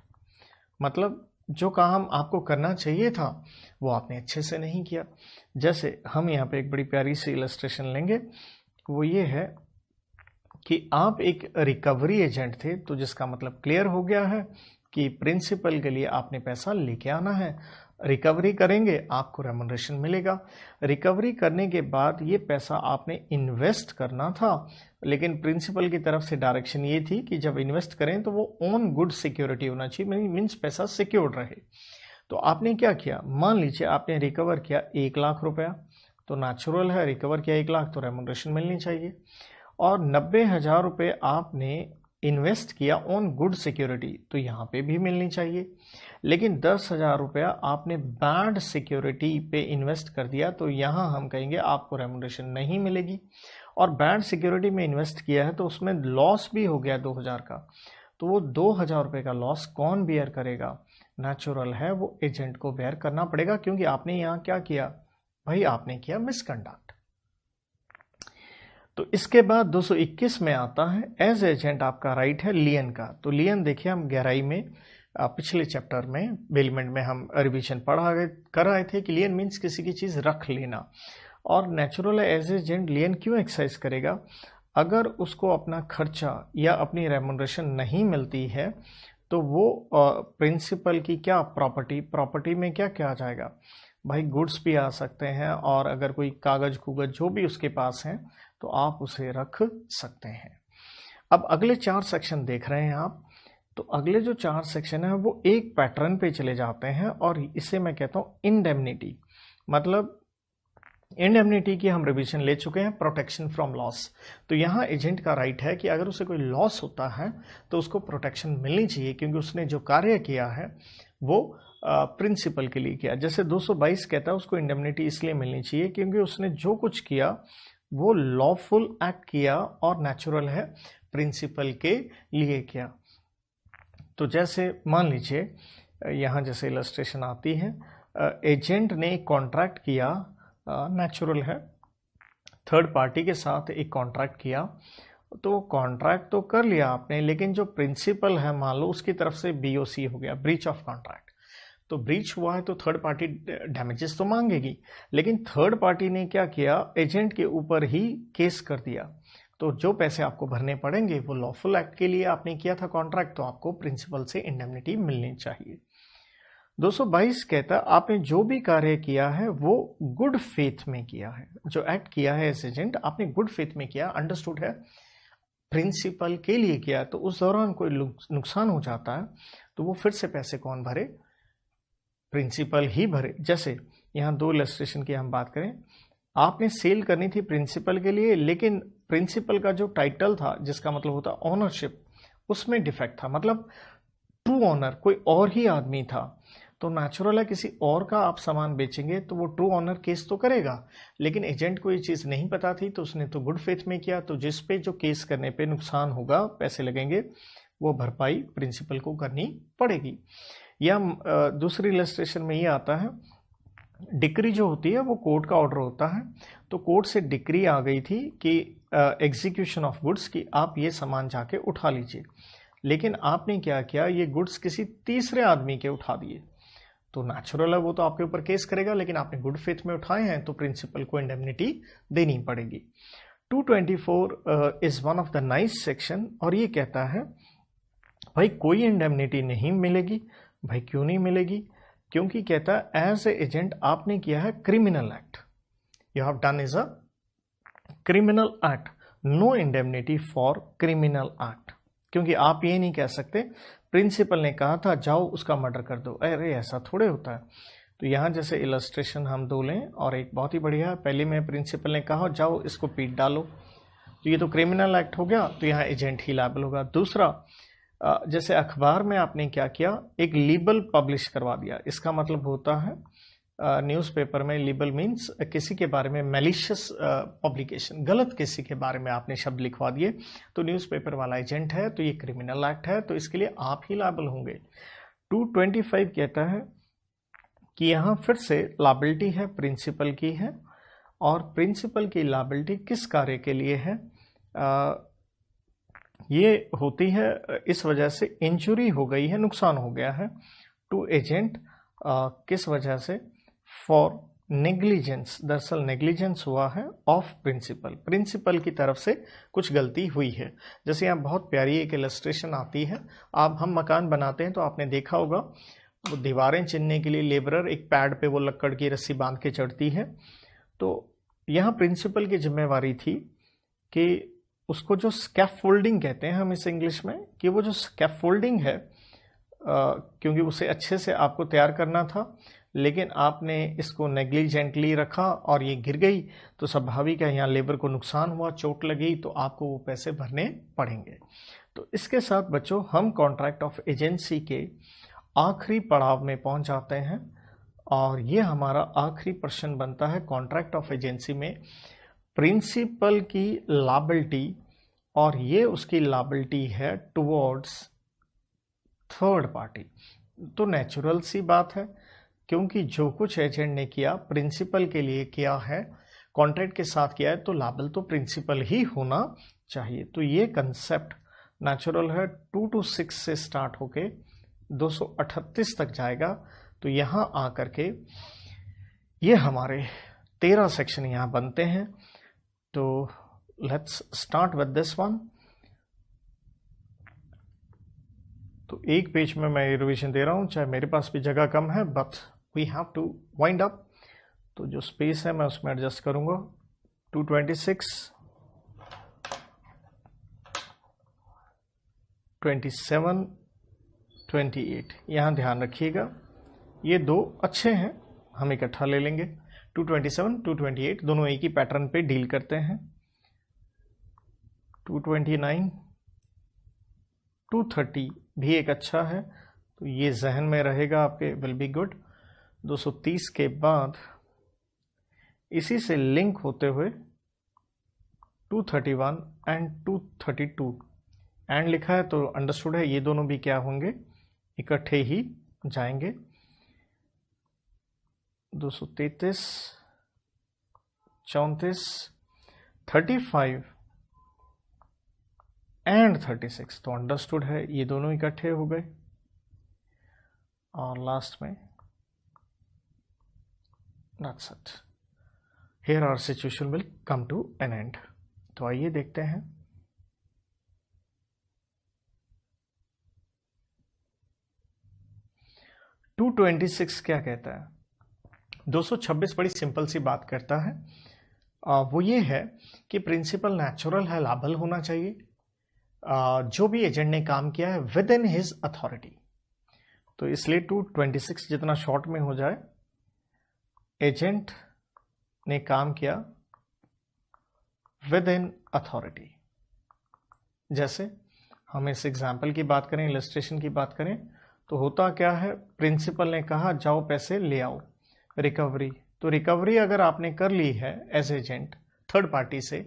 मतलब जो काम आपको करना चाहिए था वो आपने अच्छे से नहीं किया। जैसे हम यहाँ पे एक बड़ी प्यारी सी इलस्ट्रेशन लेंगे, वो ये है कि आप एक रिकवरी एजेंट थे, तो जिसका मतलब क्लियर हो गया है कि प्रिंसिपल के लिए आपने पैसा लेके आना है। रिकवरी करेंगे आपको रेमुनरेशन मिलेगा। रिकवरी करने के बाद ये पैसा आपने इन्वेस्ट करना था, लेकिन प्रिंसिपल की तरफ से डायरेक्शन ये थी कि जब इन्वेस्ट करें तो वो ऑन गुड सिक्योरिटी होना चाहिए, मीन्स पैसा सिक्योर्ड रहे। तो आपने क्या किया, मान लीजिए आपने रिकवर किया 1 लाख रुपया, तो नेचुरल है रिकवर किया 1 लाख तो रेमुनरेशन मिलनी चाहिए। और 90,000 रुपये आपने इन्वेस्ट किया ऑन गुड सिक्योरिटी, तो यहाँ पे भी मिलनी चाहिए। लेकिन 10,000 रुपया आपने बैड सिक्योरिटी पे इन्वेस्ट कर दिया, तो यहाँ हम कहेंगे आपको रेमुनरेशन नहीं मिलेगी। और बैड सिक्योरिटी में इन्वेस्ट किया है तो उसमें लॉस भी हो गया 2,000 का, तो वो 2,000 रुपये का लॉस कौन बेयर करेगा, नेचुरल है वो एजेंट को बेयर करना पड़ेगा, क्योंकि आपने यहाँ क्या किया भाई, आपने किया मिसकंडक्ट। तो इसके बाद 221 में आता है एज एजेंट आपका राइट है लियन का। तो लियन देखिए हम गहराई में पिछले चैप्टर में बेलमेंट में हम रिवीजन कर रहे थे कि लियन मीन्स किसी की चीज़ रख लेना। और नेचुरल एज एजेंट लियन क्यों एक्सरसाइज करेगा, अगर उसको अपना खर्चा या अपनी रेमुनरेशन नहीं मिलती है तो वो प्रिंसिपल की क्या प्रॉपर्टी में क्या क्या आ जाएगा भाई, गुड्स भी आ सकते हैं, और अगर कोई कागज कुगज जो भी उसके पास हैं तो आप उसे रख सकते हैं। अब अगले 4 सेक्शन देख रहे हैं आप, तो अगले जो 4 सेक्शन है वो एक पैटर्न पे चले जाते हैं, और इसे मैं कहता हूँ इंडेमनिटी। मतलब इंडेमनिटी की हम रिवीजन ले चुके हैं, प्रोटेक्शन फ्रॉम लॉस। तो यहाँ एजेंट का राइट है कि अगर उसे कोई लॉस होता है तो उसको प्रोटेक्शन मिलनी चाहिए, क्योंकि उसने जो कार्य किया है वो प्रिंसिपल के लिए किया। जैसे 222 कहता है उसको इंडेमनिटी इसलिए मिलनी चाहिए क्योंकि उसने जो कुछ किया वो लॉफुल एक्ट किया और नेचुरल है प्रिंसिपल के लिए किया। तो जैसे मान लीजिए यहाँ जैसे इलस्ट्रेशन आती है, एजेंट ने कॉन्ट्रैक्ट किया, नेचुरल है थर्ड पार्टी के साथ एक कॉन्ट्रैक्ट किया, तो कॉन्ट्रैक्ट तो कर लिया आपने, लेकिन जो प्रिंसिपल है मान लो उसकी तरफ से बीओसी हो गया, ब्रीच ऑफ कॉन्ट्रैक्ट। तो ब्रीच हुआ है तो थर्ड पार्टी डैमेजेस तो मांगेगी, लेकिन थर्ड पार्टी ने क्या किया, एजेंट के ऊपर ही केस कर दिया। तो जो पैसे आपको भरने पड़ेंगे वो लॉफुल एक्ट के लिए आपने किया था कॉन्ट्रैक्ट, तो आपको प्रिंसिपल से इंडेमनिटी मिलनी चाहिए। 222 कहता है आपने जो भी कार्य किया है वो गुड फेथ में किया है, जो एक्ट किया है एज एजेंट आपने गुड फेथ में किया, अंडरस्टूड है प्रिंसिपल के लिए किया, तो उस दौरान कोई नुकसान हो जाता है तो वो फिर से पैसे कौन भरे, प्रिंसिपल ही भरे। जैसे यहाँ 2 इलस्ट्रेशन की हम बात करें, आपने सेल करनी थी प्रिंसिपल के लिए, लेकिन प्रिंसिपल का जो टाइटल था जिसका मतलब होता ओनरशिप, उसमें डिफेक्ट था, मतलब ट्रू ऑनर कोई और ही आदमी था, तो नेचुरल है किसी और का आप सामान बेचेंगे तो वो ट्रू ऑनर केस तो करेगा, लेकिन एजेंट को ये चीज़ नहीं पता थी तो उसने तो गुड फेथ में किया, तो जिस पे जो केस करने पे नुकसान होगा, पैसे लगेंगे, वो भरपाई प्रिंसिपल को करनी पड़ेगी। या दूसरी इलस्ट्रेशन में ये आता है, डिक्री जो होती है वो कोर्ट का ऑर्डर होता है, तो कोर्ट से डिक्री आ गई थी कि एग्जीक्यूशन ऑफ गुड्स की आप ये सामान जाके उठा लीजिए, लेकिन आपने क्या किया, ये गुड्स किसी तीसरे आदमी के उठा दिए, तो नेचुरल है वो तो आपके ऊपर केस करेगा, लेकिन आपने गुड फेथ में उठाए हैं तो प्रिंसिपल को इंडेमनिटी देनी पड़ेगी। 224 is one of the nice section, और ये कहता है भाई कोई इंडेमनिटी नहीं मिलेगी। भाई क्यों नहीं मिलेगी, क्योंकि कहता है एज ए एजेंट आपने किया है criminal act, you have done is a criminal act, no indemnity for criminal act, क्योंकि आप ये नहीं कह सकते प्रिंसिपल ने कहा था जाओ उसका मर्डर कर दो, अरे ऐसा थोड़े होता है। तो यहाँ जैसे इलस्ट्रेशन हम 2 लें, और एक बहुत ही बढ़िया, पहले में प्रिंसिपल ने कहा जाओ इसको पीट डालो, तो ये तो क्रिमिनल एक्ट हो गया, तो यहाँ एजेंट ही लायबल होगा। दूसरा, जैसे अखबार में आपने क्या किया, एक लीबल पब्लिश करवा दिया, इसका मतलब होता है न्यूज़पेपर में लीबल मीन्स किसी के बारे में मैलिशियस पब्लिकेशन, गलत किसी के बारे में आपने शब्द लिखवा दिए, तो न्यूज़पेपर वाला एजेंट है, तो ये क्रिमिनल एक्ट है, तो इसके लिए आप ही लायबल होंगे। 225 कहता है कि यहाँ फिर से लायबिलिटी है प्रिंसिपल की है, और प्रिंसिपल की लायबिलिटी किस कार्य के लिए है, ये होती है इस वजह से इंजुरी हो गई है, नुकसान हो गया है टू एजेंट, किस वजह से, फॉर नेग्लिजेंस, दरअसल नेग्लिजेंस हुआ है ऑफ प्रिंसिपल, प्रिंसिपल की तरफ से कुछ गलती हुई है। जैसे यहाँ बहुत प्यारी एक इलस्ट्रेशन आती है, आप हम मकान बनाते हैं तो आपने देखा होगा वो दीवारें चिनने के लिए लेबरर एक पैड पे वो लक्कड़ की रस्सी बांध के चढ़ती है। तो यहाँ प्रिंसिपल की जिम्मेवारी थी कि उसको जो स्कैफोल्डिंग कहते हैं हम इस इंग्लिश में, कि वो जो स्कैफोल्डिंग है क्योंकि उसे अच्छे से आपको तैयार करना था, लेकिन आपने इसको नेग्लिजेंटली रखा और ये गिर गई तो स्वाभाविक है यहाँ लेबर को नुकसान हुआ, चोट लगी, तो आपको वो पैसे भरने पड़ेंगे। तो इसके साथ बच्चों हम कॉन्ट्रैक्ट ऑफ एजेंसी के आखिरी पड़ाव में पहुंच जाते हैं और ये हमारा आखिरी प्रश्न बनता है कॉन्ट्रैक्ट ऑफ एजेंसी में प्रिंसिपल की लायबिलिटी, और ये उसकी लायबिलिटी है टुवर्ड्स थर्ड पार्टी। तो नेचुरल सी बात है, क्योंकि जो कुछ एजेंट ने किया प्रिंसिपल के लिए किया है, कॉन्ट्रैक्ट के साथ किया है, तो लायबल तो प्रिंसिपल ही होना चाहिए। तो ये कंसेप्ट नेचुरल है। 2 to 6 से स्टार्ट होके 238 तक जाएगा। तो यहाँ आकर के ये हमारे 13 सेक्शन यहाँ बनते हैं। तो let's start with this one. तो एक पेज में मैं रिवीजन दे रहा हूँ, चाहे मेरे पास भी जगह कम है, but we have to wind up. तो जो स्पेस है मैं उसमें एडजस्ट करूंगा। 226, 27, 28 यहाँ ध्यान रखिएगा, ये दो अच्छे हैं, हम इकट्ठा ले लेंगे। 227, 228 दोनों एक ही पैटर्न पे डील करते हैं। 229, 230 भी एक अच्छा है, तो ये जहन में रहेगा आपके, विल बी गुड। 230 के बाद इसी से लिंक होते हुए 231 एंड 232 एंड लिखा है तो अंडरस्टूड है, ये दोनों भी क्या होंगे, इकट्ठे ही जाएंगे। 233, 34, 35 एंड 36 तो अंडरस्टूड है, ये दोनों इकट्ठे हो गए। और लास्ट में that's it. Here our situation will come to an end. तो आइए देखते हैं। टू 226 क्या कहता है? 226 बड़ी सिंपल सी बात करता है। वो ये है कि प्रिंसिपल नेचुरल है, लायबल होना चाहिए जो भी एजेंट ने काम किया है विद इन हिज अथॉरिटी। तो इसलिए 226 जितना शॉर्ट में हो जाए, एजेंट ने काम किया विद इन अथॉरिटी। जैसे हम इस एग्जाम्पल की बात करें, इलस्ट्रेशन की बात करें, तो होता क्या है, प्रिंसिपल ने कहा जाओ पैसे ले आओ, रिकवरी। तो रिकवरी अगर आपने कर ली है एज एजेंट थर्ड पार्टी से,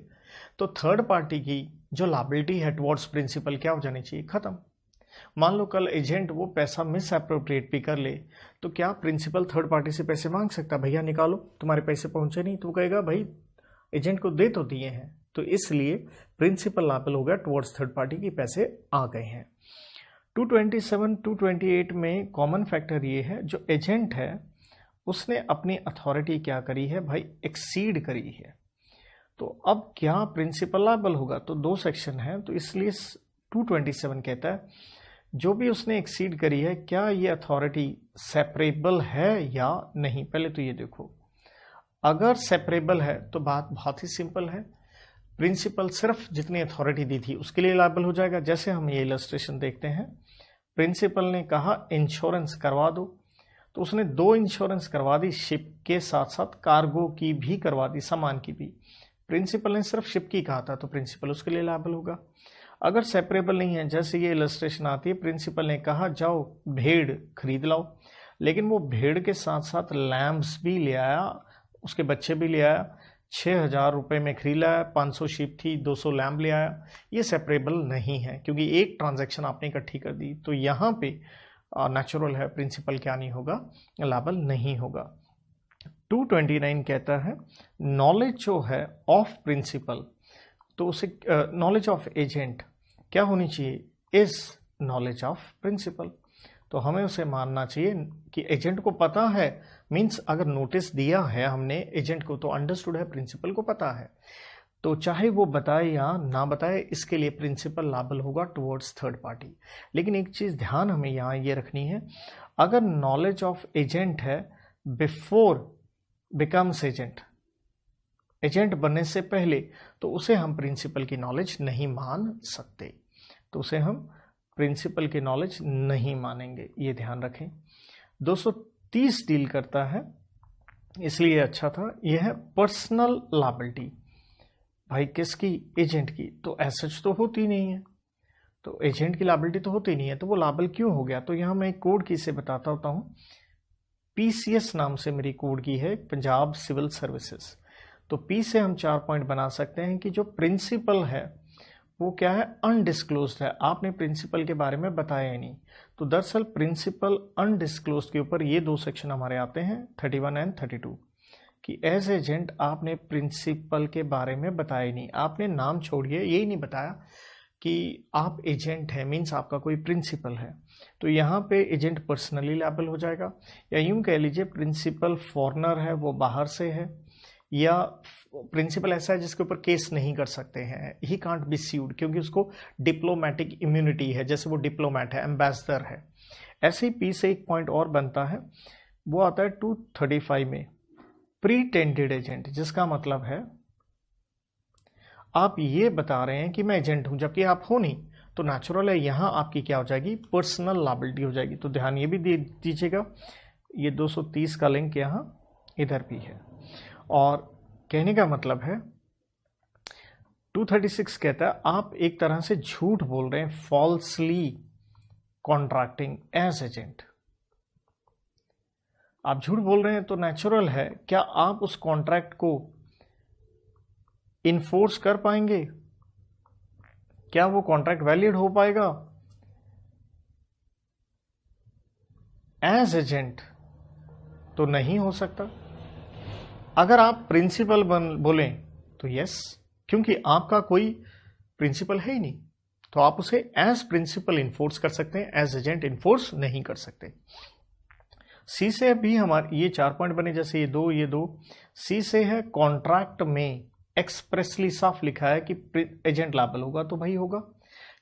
तो थर्ड पार्टी की जो लायबिलिटी है टुवर्ड्स प्रिंसिपल क्या हो जानी चाहिए, खत्म। मान लो कल एजेंट वो पैसा मिस अप्रोप्रिएट भी कर ले, तो क्या प्रिंसिपल थर्ड पार्टी से पैसे मांग सकता, भैया निकालो तुम्हारे पैसे पहुंचे नहीं? तो कहेगा भाई एजेंट को दे तो दिए हैं। तो इसलिए प्रिंसिपल लायबल हो गया टुवर्ड्स थर्ड पार्टी की पैसे आ गए हैं। 227, 228 में कॉमन फैक्टर ये है, जो एजेंट है उसने अपनी अथॉरिटी क्या करी है भाई, एक्सीड करी है। तो अब क्या प्रिंसिपल लायबल होगा? तो दो सेक्शन है, तो इसलिए 227 कहता है जो भी उसने एक्सीड करी है, क्या ये अथॉरिटी सेपरेबल है या नहीं। पहले तो ये देखो, अगर सेपरेबल है तो बात बहुत ही सिंपल है, प्रिंसिपल सिर्फ जितनी अथॉरिटी दी थी उसके लिए लायबल हो जाएगा। जैसे हम ये इलस्ट्रेशन देखते हैं, प्रिंसिपल ने कहा इंश्योरेंस करवा दो, तो उसने 2 इंश्योरेंस करवा दी, शिप के साथ साथ कार्गो की भी करवा दी, सामान की भी। प्रिंसिपल ने सिर्फ शिप की कहा था, तो प्रिंसिपल उसके लिए लायबल होगा। अगर सेपरेबल नहीं है, जैसे ये इलस्ट्रेशन आती है, प्रिंसिपल ने कहा जाओ भेड़ खरीद लाओ, लेकिन वो भेड़ के साथ साथ लैम्प्स भी ले आया, उसके बच्चे भी ले आया, 6,000 रुपये में खरीद लाया, 500 शीप थी, 200 लैम्प ले आया। ये सेपरेबल नहीं है क्योंकि एक ट्रांजैक्शन आपने इकट्ठी कर दी। तो यहाँ पे नेचुरल है, प्रिंसिपल क्या नहीं होगा, लायबल नहीं होगा। 229 कहता है नॉलेज जो है ऑफ प्रिंसिपल, तो उसे नॉलेज ऑफ एजेंट क्या होनी चाहिए, इज नॉलेज ऑफ प्रिंसिपल। तो हमें उसे मानना चाहिए कि एजेंट को पता है, मींस अगर नोटिस दिया है हमने एजेंट को, तो अंडरस्टूड है प्रिंसिपल को पता है। तो चाहे वो बताए या ना बताए, इसके लिए प्रिंसिपल लायबल होगा टुवर्ड्स थर्ड पार्टी। लेकिन एक चीज ध्यान हमें यहाँ ये रखनी है, अगर नॉलेज ऑफ एजेंट है बिफोर बिकम्स एजेंट, एजेंट बनने से पहले, तो उसे हम प्रिंसिपल की नॉलेज नहीं मान सकते, तो उसे हम प्रिंसिपल की नॉलेज नहीं मानेंगे, ये ध्यान रखें। 230 डील करता है, इसलिए अच्छा था। यह है पर्सनल लायबिलिटी। भाई किसकी? एजेंट की। तो एसच तो होती नहीं है, तो एजेंट की लायबिलिटी तो होती नहीं है, तो वो लायबल क्यों हो गया? तो यहां मैं कोड की से बताता होता हूं। पीसीएस नाम से मेरी कोड की है, पंजाब सिविल सर्विसेज। तो पी से हम 4 पॉइंट बना सकते हैं कि जो प्रिंसिपल है वो क्या है? अनडिस्क्लोज्ड है, आपने प्रिंसिपल के बारे में बताया ही नहीं। तो दरअसल प्रिंसिपल अनडिस्क्लोज्ड के ऊपर ये 2 सेक्शन हमारे आते हैं, 31 एंड 32, कि एज एजेंट आपने प्रिंसिपल के बारे में बताया ही नहीं, आपने नाम छोड़िए, यही नहीं बताया कि आप एजेंट हैं, मीन्स आपका कोई प्रिंसिपल है। तो यहाँ पे एजेंट पर्सनली लायबल हो जाएगा, या यूं कह लीजिए प्रिंसिपल फॉरेनर है, वो बाहर से है, या प्रिंसिपल ऐसा है जिसके ऊपर केस नहीं कर सकते हैं, ही कांट बी स्यूड, क्योंकि उसको डिप्लोमेटिक इम्यूनिटी है, जैसे वो डिप्लोमेट है, एम्बेसडर है। ऐसे ही पी से एक पॉइंट और बनता है, वो आता है 235 में, प्रीटेंडेड एजेंट, जिसका मतलब है आप ये बता रहे हैं कि मैं एजेंट हूं जबकि आप हो नहीं, तो नेचुरल है यहां आपकी क्या हो जाएगी? पर्सनल लायबिलिटी हो जाएगी। तो ध्यान ये भी दे दीजिएगा, ये 230 का लिंक यहां इधर भी है। और कहने का मतलब है 236 कहता है आप एक तरह से झूठ बोल रहे हैं, फॉल्सली कॉन्ट्रैक्टिंग एज एजेंट। आप झूठ बोल रहे हैं तो नेचुरल है, क्या आप उस कॉन्ट्रैक्ट को इन्फोर्स कर पाएंगे? क्या वो कॉन्ट्रैक्ट वैलिड हो पाएगा? एज एजेंट तो नहीं हो सकता। अगर आप प्रिंसिपल बोलें तो यस, क्योंकि आपका कोई प्रिंसिपल है ही नहीं, तो आप उसे एज प्रिंसिपल इन्फोर्स कर सकते हैं, एज एजेंट इन्फोर्स नहीं कर सकते। सी से भी हमारे ये 4 पॉइंट बने, जैसे ये दो। सी से है कॉन्ट्रैक्ट में एक्सप्रेसली साफ लिखा है कि एजेंट लायबल होगा, तो भाई होगा।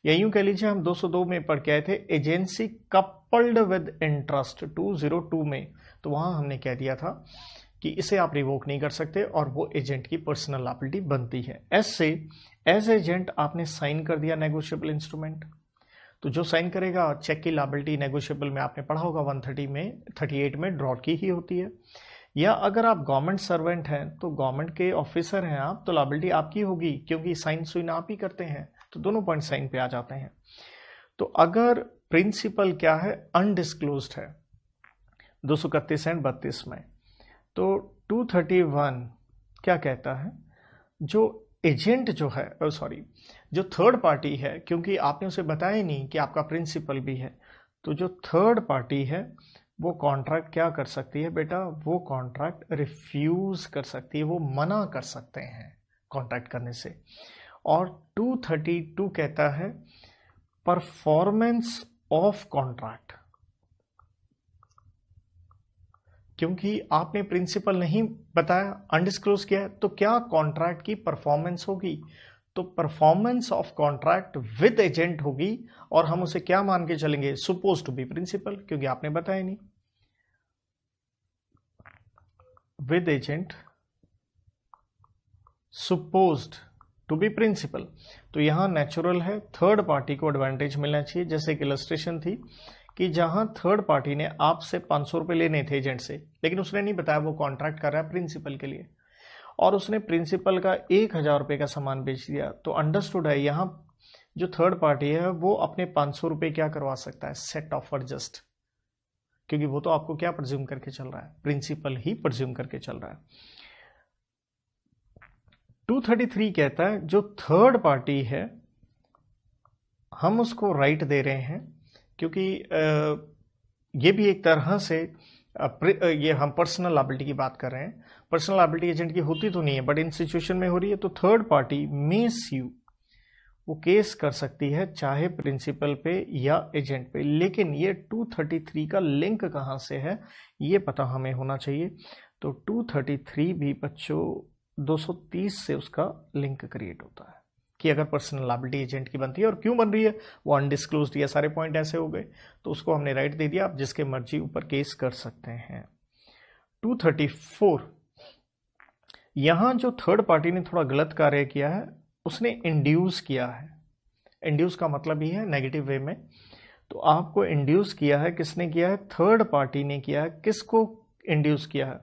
या यूं कह लीजिए, हम 202 में पढ़ के आए थे, एजेंसी कपल्ड विद इंटरेस्ट 202 में, तो वहां हमने कह दिया था कि इसे आप रिवोक नहीं कर सकते और वो एजेंट की पर्सनल लायबिलिटी बनती है। एस से एज एजेंट आपने साइन कर दिया नेगोशिएबल इंस्ट्रूमेंट, तो जो साइन करेगा चेक की लायबिलिटी नेगोशिएबल में आपने पढ़ा होगा 138 में ड्रॉट की ही होती है। या अगर आप गवर्नमेंट सर्वेंट हैं, तो गवर्नमेंट के ऑफिसर हैं आप, तो लायबिलिटी आपकी होगी, क्योंकि साइन सुइन आप ही करते हैं, तो दोनों पॉइंट साइन पे आ जाते हैं। तो अगर प्रिंसिपल क्या है? अनडिस्क्लोज्ड है 231 एंड 32 में, तो 231 क्या कहता है? जो एजेंट जो है, जो थर्ड पार्टी है, क्योंकि आपने उसे बताया ही नहीं कि आपका प्रिंसिपल भी है, तो जो थर्ड पार्टी है वो कॉन्ट्रैक्ट क्या कर सकती है बेटा? वो कॉन्ट्रैक्ट रिफ्यूज कर सकती है, वो मना कर सकते हैं कॉन्ट्रैक्ट करने से। और 232 कहता है परफॉर्मेंस ऑफ कॉन्ट्रैक्ट, क्योंकि आपने प्रिंसिपल नहीं बताया, अनडिस्क्लोज किया है, तो क्या कॉन्ट्रैक्ट की परफॉर्मेंस होगी? तो performance of contract with agent होगी, और हम उसे क्या मान के चलेंगे? सुपोज टू बी प्रिंसिपल, क्योंकि आपने बताया नहीं। With agent supposed to be principal, तो यहां नेचुरल है थर्ड पार्टी को एडवांटेज मिलना चाहिए। जैसे एक इलस्ट्रेशन थी कि जहां थर्ड पार्टी ने आपसे 500 रुपए लेने थे एजेंट से, लेकिन उसने नहीं बताया वो कॉन्ट्रैक्ट कर रहा है प्रिंसिपल के लिए, और उसने प्रिंसिपल का 1000 रुपए का सामान बेच दिया, तो अंडरस्टूड है यहां जो थर्ड पार्टी है वो अपने 500 रुपए क्या करवा सकता है? सेट ऑफ एडजस्ट, क्योंकि वो तो आपको क्या प्रिज्यूम करके चल रहा है? प्रिंसिपल ही प्रिज्यूम करके चल रहा है। 233 कहता है जो थर्ड पार्टी है हम उसको राइट दे रहे हैं, क्योंकि ये भी एक तरह से ये हम पर्सनल लायबिलिटी की बात कर रहे हैं। पर्सनल लायबिलिटी एजेंट की होती तो नहीं है, बट इन सिचुएशन में हो रही है, तो थर्ड पार्टी में स्यू, वो केस कर सकती है चाहे प्रिंसिपल पे या एजेंट पे। लेकिन ये 233 का लिंक कहां से है ये पता हमें होना चाहिए। तो 233 भी बच्चों 230 से उसका लिंक क्रिएट होता है कि अगर पर्सनल लायबिलिटी एजेंट की बनती है, और क्यों बन रही है वो अनडिस्क्लोज्ड, ये सारे पॉइंट ऐसे हो गए, तो उसको हमने राइट दे दिया, आप जिसके मर्जी ऊपर केस कर सकते हैं। 234, यहां जो थर्ड पार्टी ने थोड़ा गलत कार्य किया है, उसने इंड्यूस किया है। इंड्यूस का मतलब ही है नेगेटिव वे में, तो आपको इंड्यूस किया है, किसने किया है? थर्ड पार्टी ने किया है। किसको इंड्यूस किया है?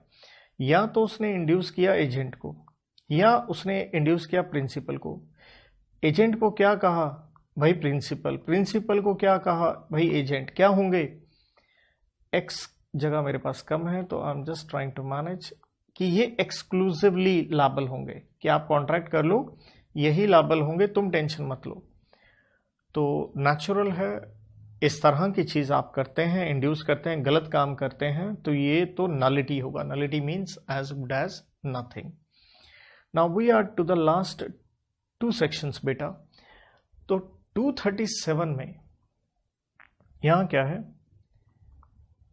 या तो उसने इंड्यूस किया एजेंट को, या उसने इंड्यूस किया प्रिंसिपल को। एजेंट को क्या कहा भाई? प्रिंसिपल। प्रिंसिपल को क्या कहा भाई? एजेंट। क्या होंगे? एक्स जगह मेरे पास कम है, तो I am just trying to manage कि ये एक्सक्लूसिवली लायबल होंगे, कि आप कॉन्ट्रैक्ट कर लो यही लायबल होंगे, तुम टेंशन मत लो। तो नेचुरल है, इस तरह की चीज आप करते हैं, इंड्यूस करते हैं, गलत काम करते हैं, तो ये तो नलिटी होगा। Nullity means as good as nothing. Now we are to the last 2 sections बेटा। तो 237 में यहां क्या है?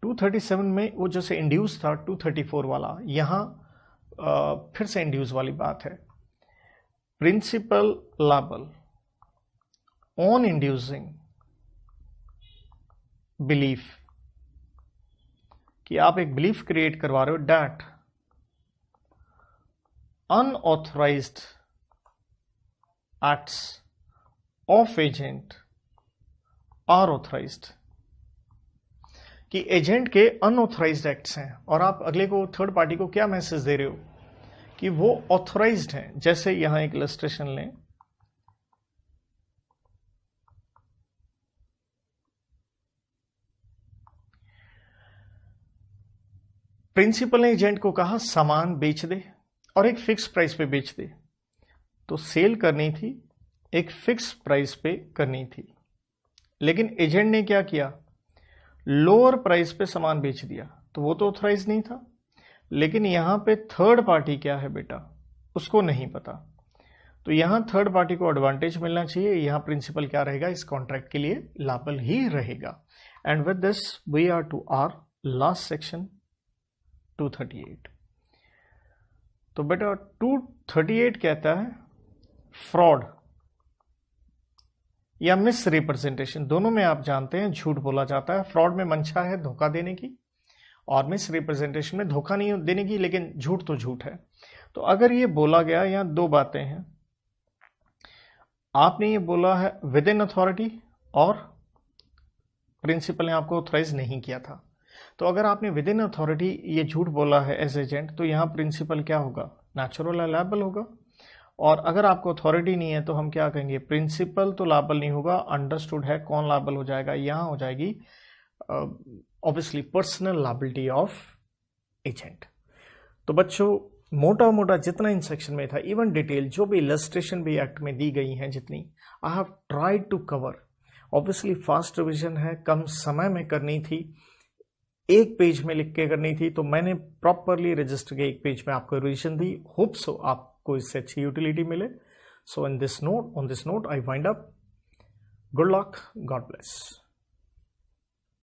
237 में वो जैसे इंड्यूस था 234 वाला, यहां फिर से इंड्यूस वाली बात है। Principal liable on inducing belief, कि आप एक बिलीफ क्रिएट करवा रहे हो that unauthorised acts of agent are authorised, कि एजेंट के अनऑथराइज्ड एक्ट्स हैं, और आप अगले को, थर्ड पार्टी को क्या मैसेज दे रहे हो? कि वो ऑथराइज्ड हैं। जैसे यहां एक इलस्ट्रेशन लें, प्रिंसिपल ने एजेंट को कहा सामान बेच दे और एक फिक्स प्राइस पे बेच दे। तो सेल करनी थी, एक फिक्स प्राइस पे करनी थी, लेकिन एजेंट ने क्या किया? लोअर प्राइस पे सामान बेच दिया, तो वो तो ऑथराइज नहीं था। लेकिन यहां पे थर्ड पार्टी क्या है बेटा, उसको नहीं पता, तो यहां थर्ड पार्टी को एडवांटेज मिलना चाहिए। यहां प्रिंसिपल क्या रहेगा? इस कॉन्ट्रैक्ट के लिए लायबल ही रहेगा। And with this we are to our last section 238। तो बेटा 238 कहता है फ्रॉड या मिस रिप्रेजेंटेशन, दोनों में आप जानते हैं झूठ बोला जाता है। फ्रॉड में मंशा है धोखा देने की, और मिस रिप्रेजेंटेशन में धोखा नहीं देने की, लेकिन झूठ तो झूठ है। तो अगर ये बोला गया, यहां 2 बातें हैं। आपने ये बोला है विद इन अथॉरिटी, और प्रिंसिपल ने आपको ऑथराइज नहीं किया था। तो अगर आपने विद इन अथॉरिटी ये झूठ बोला है एज एजेंट, तो यहां प्रिंसिपल क्या होगा? नेचुरल लायबल होगा। और अगर आपको अथॉरिटी नहीं है, तो हम क्या कहेंगे? प्रिंसिपल तो लायबल नहीं होगा। अंडरस्टूड है कौन लायबल हो जाएगा? यहां हो जाएगी obviously personal liability of agent. तो बच्चों, मोटा मोटा जितना इन सेक्शन में था, इवन डिटेल जो भी इलस्ट्रेशन भी एक्ट में दी गई हैं जितनी, I have tried to cover. Obviously fast revision है, कम समय में करनी थी, 1 पेज में लिख के करनी थी, तो मैंने प्रॉपरली रजिस्टर के 1 पेज में आपको रिविजन दी। होप सो आपको इससे अच्छी यूटिलिटी मिले। So on this note I wind up. Good luck, God bless.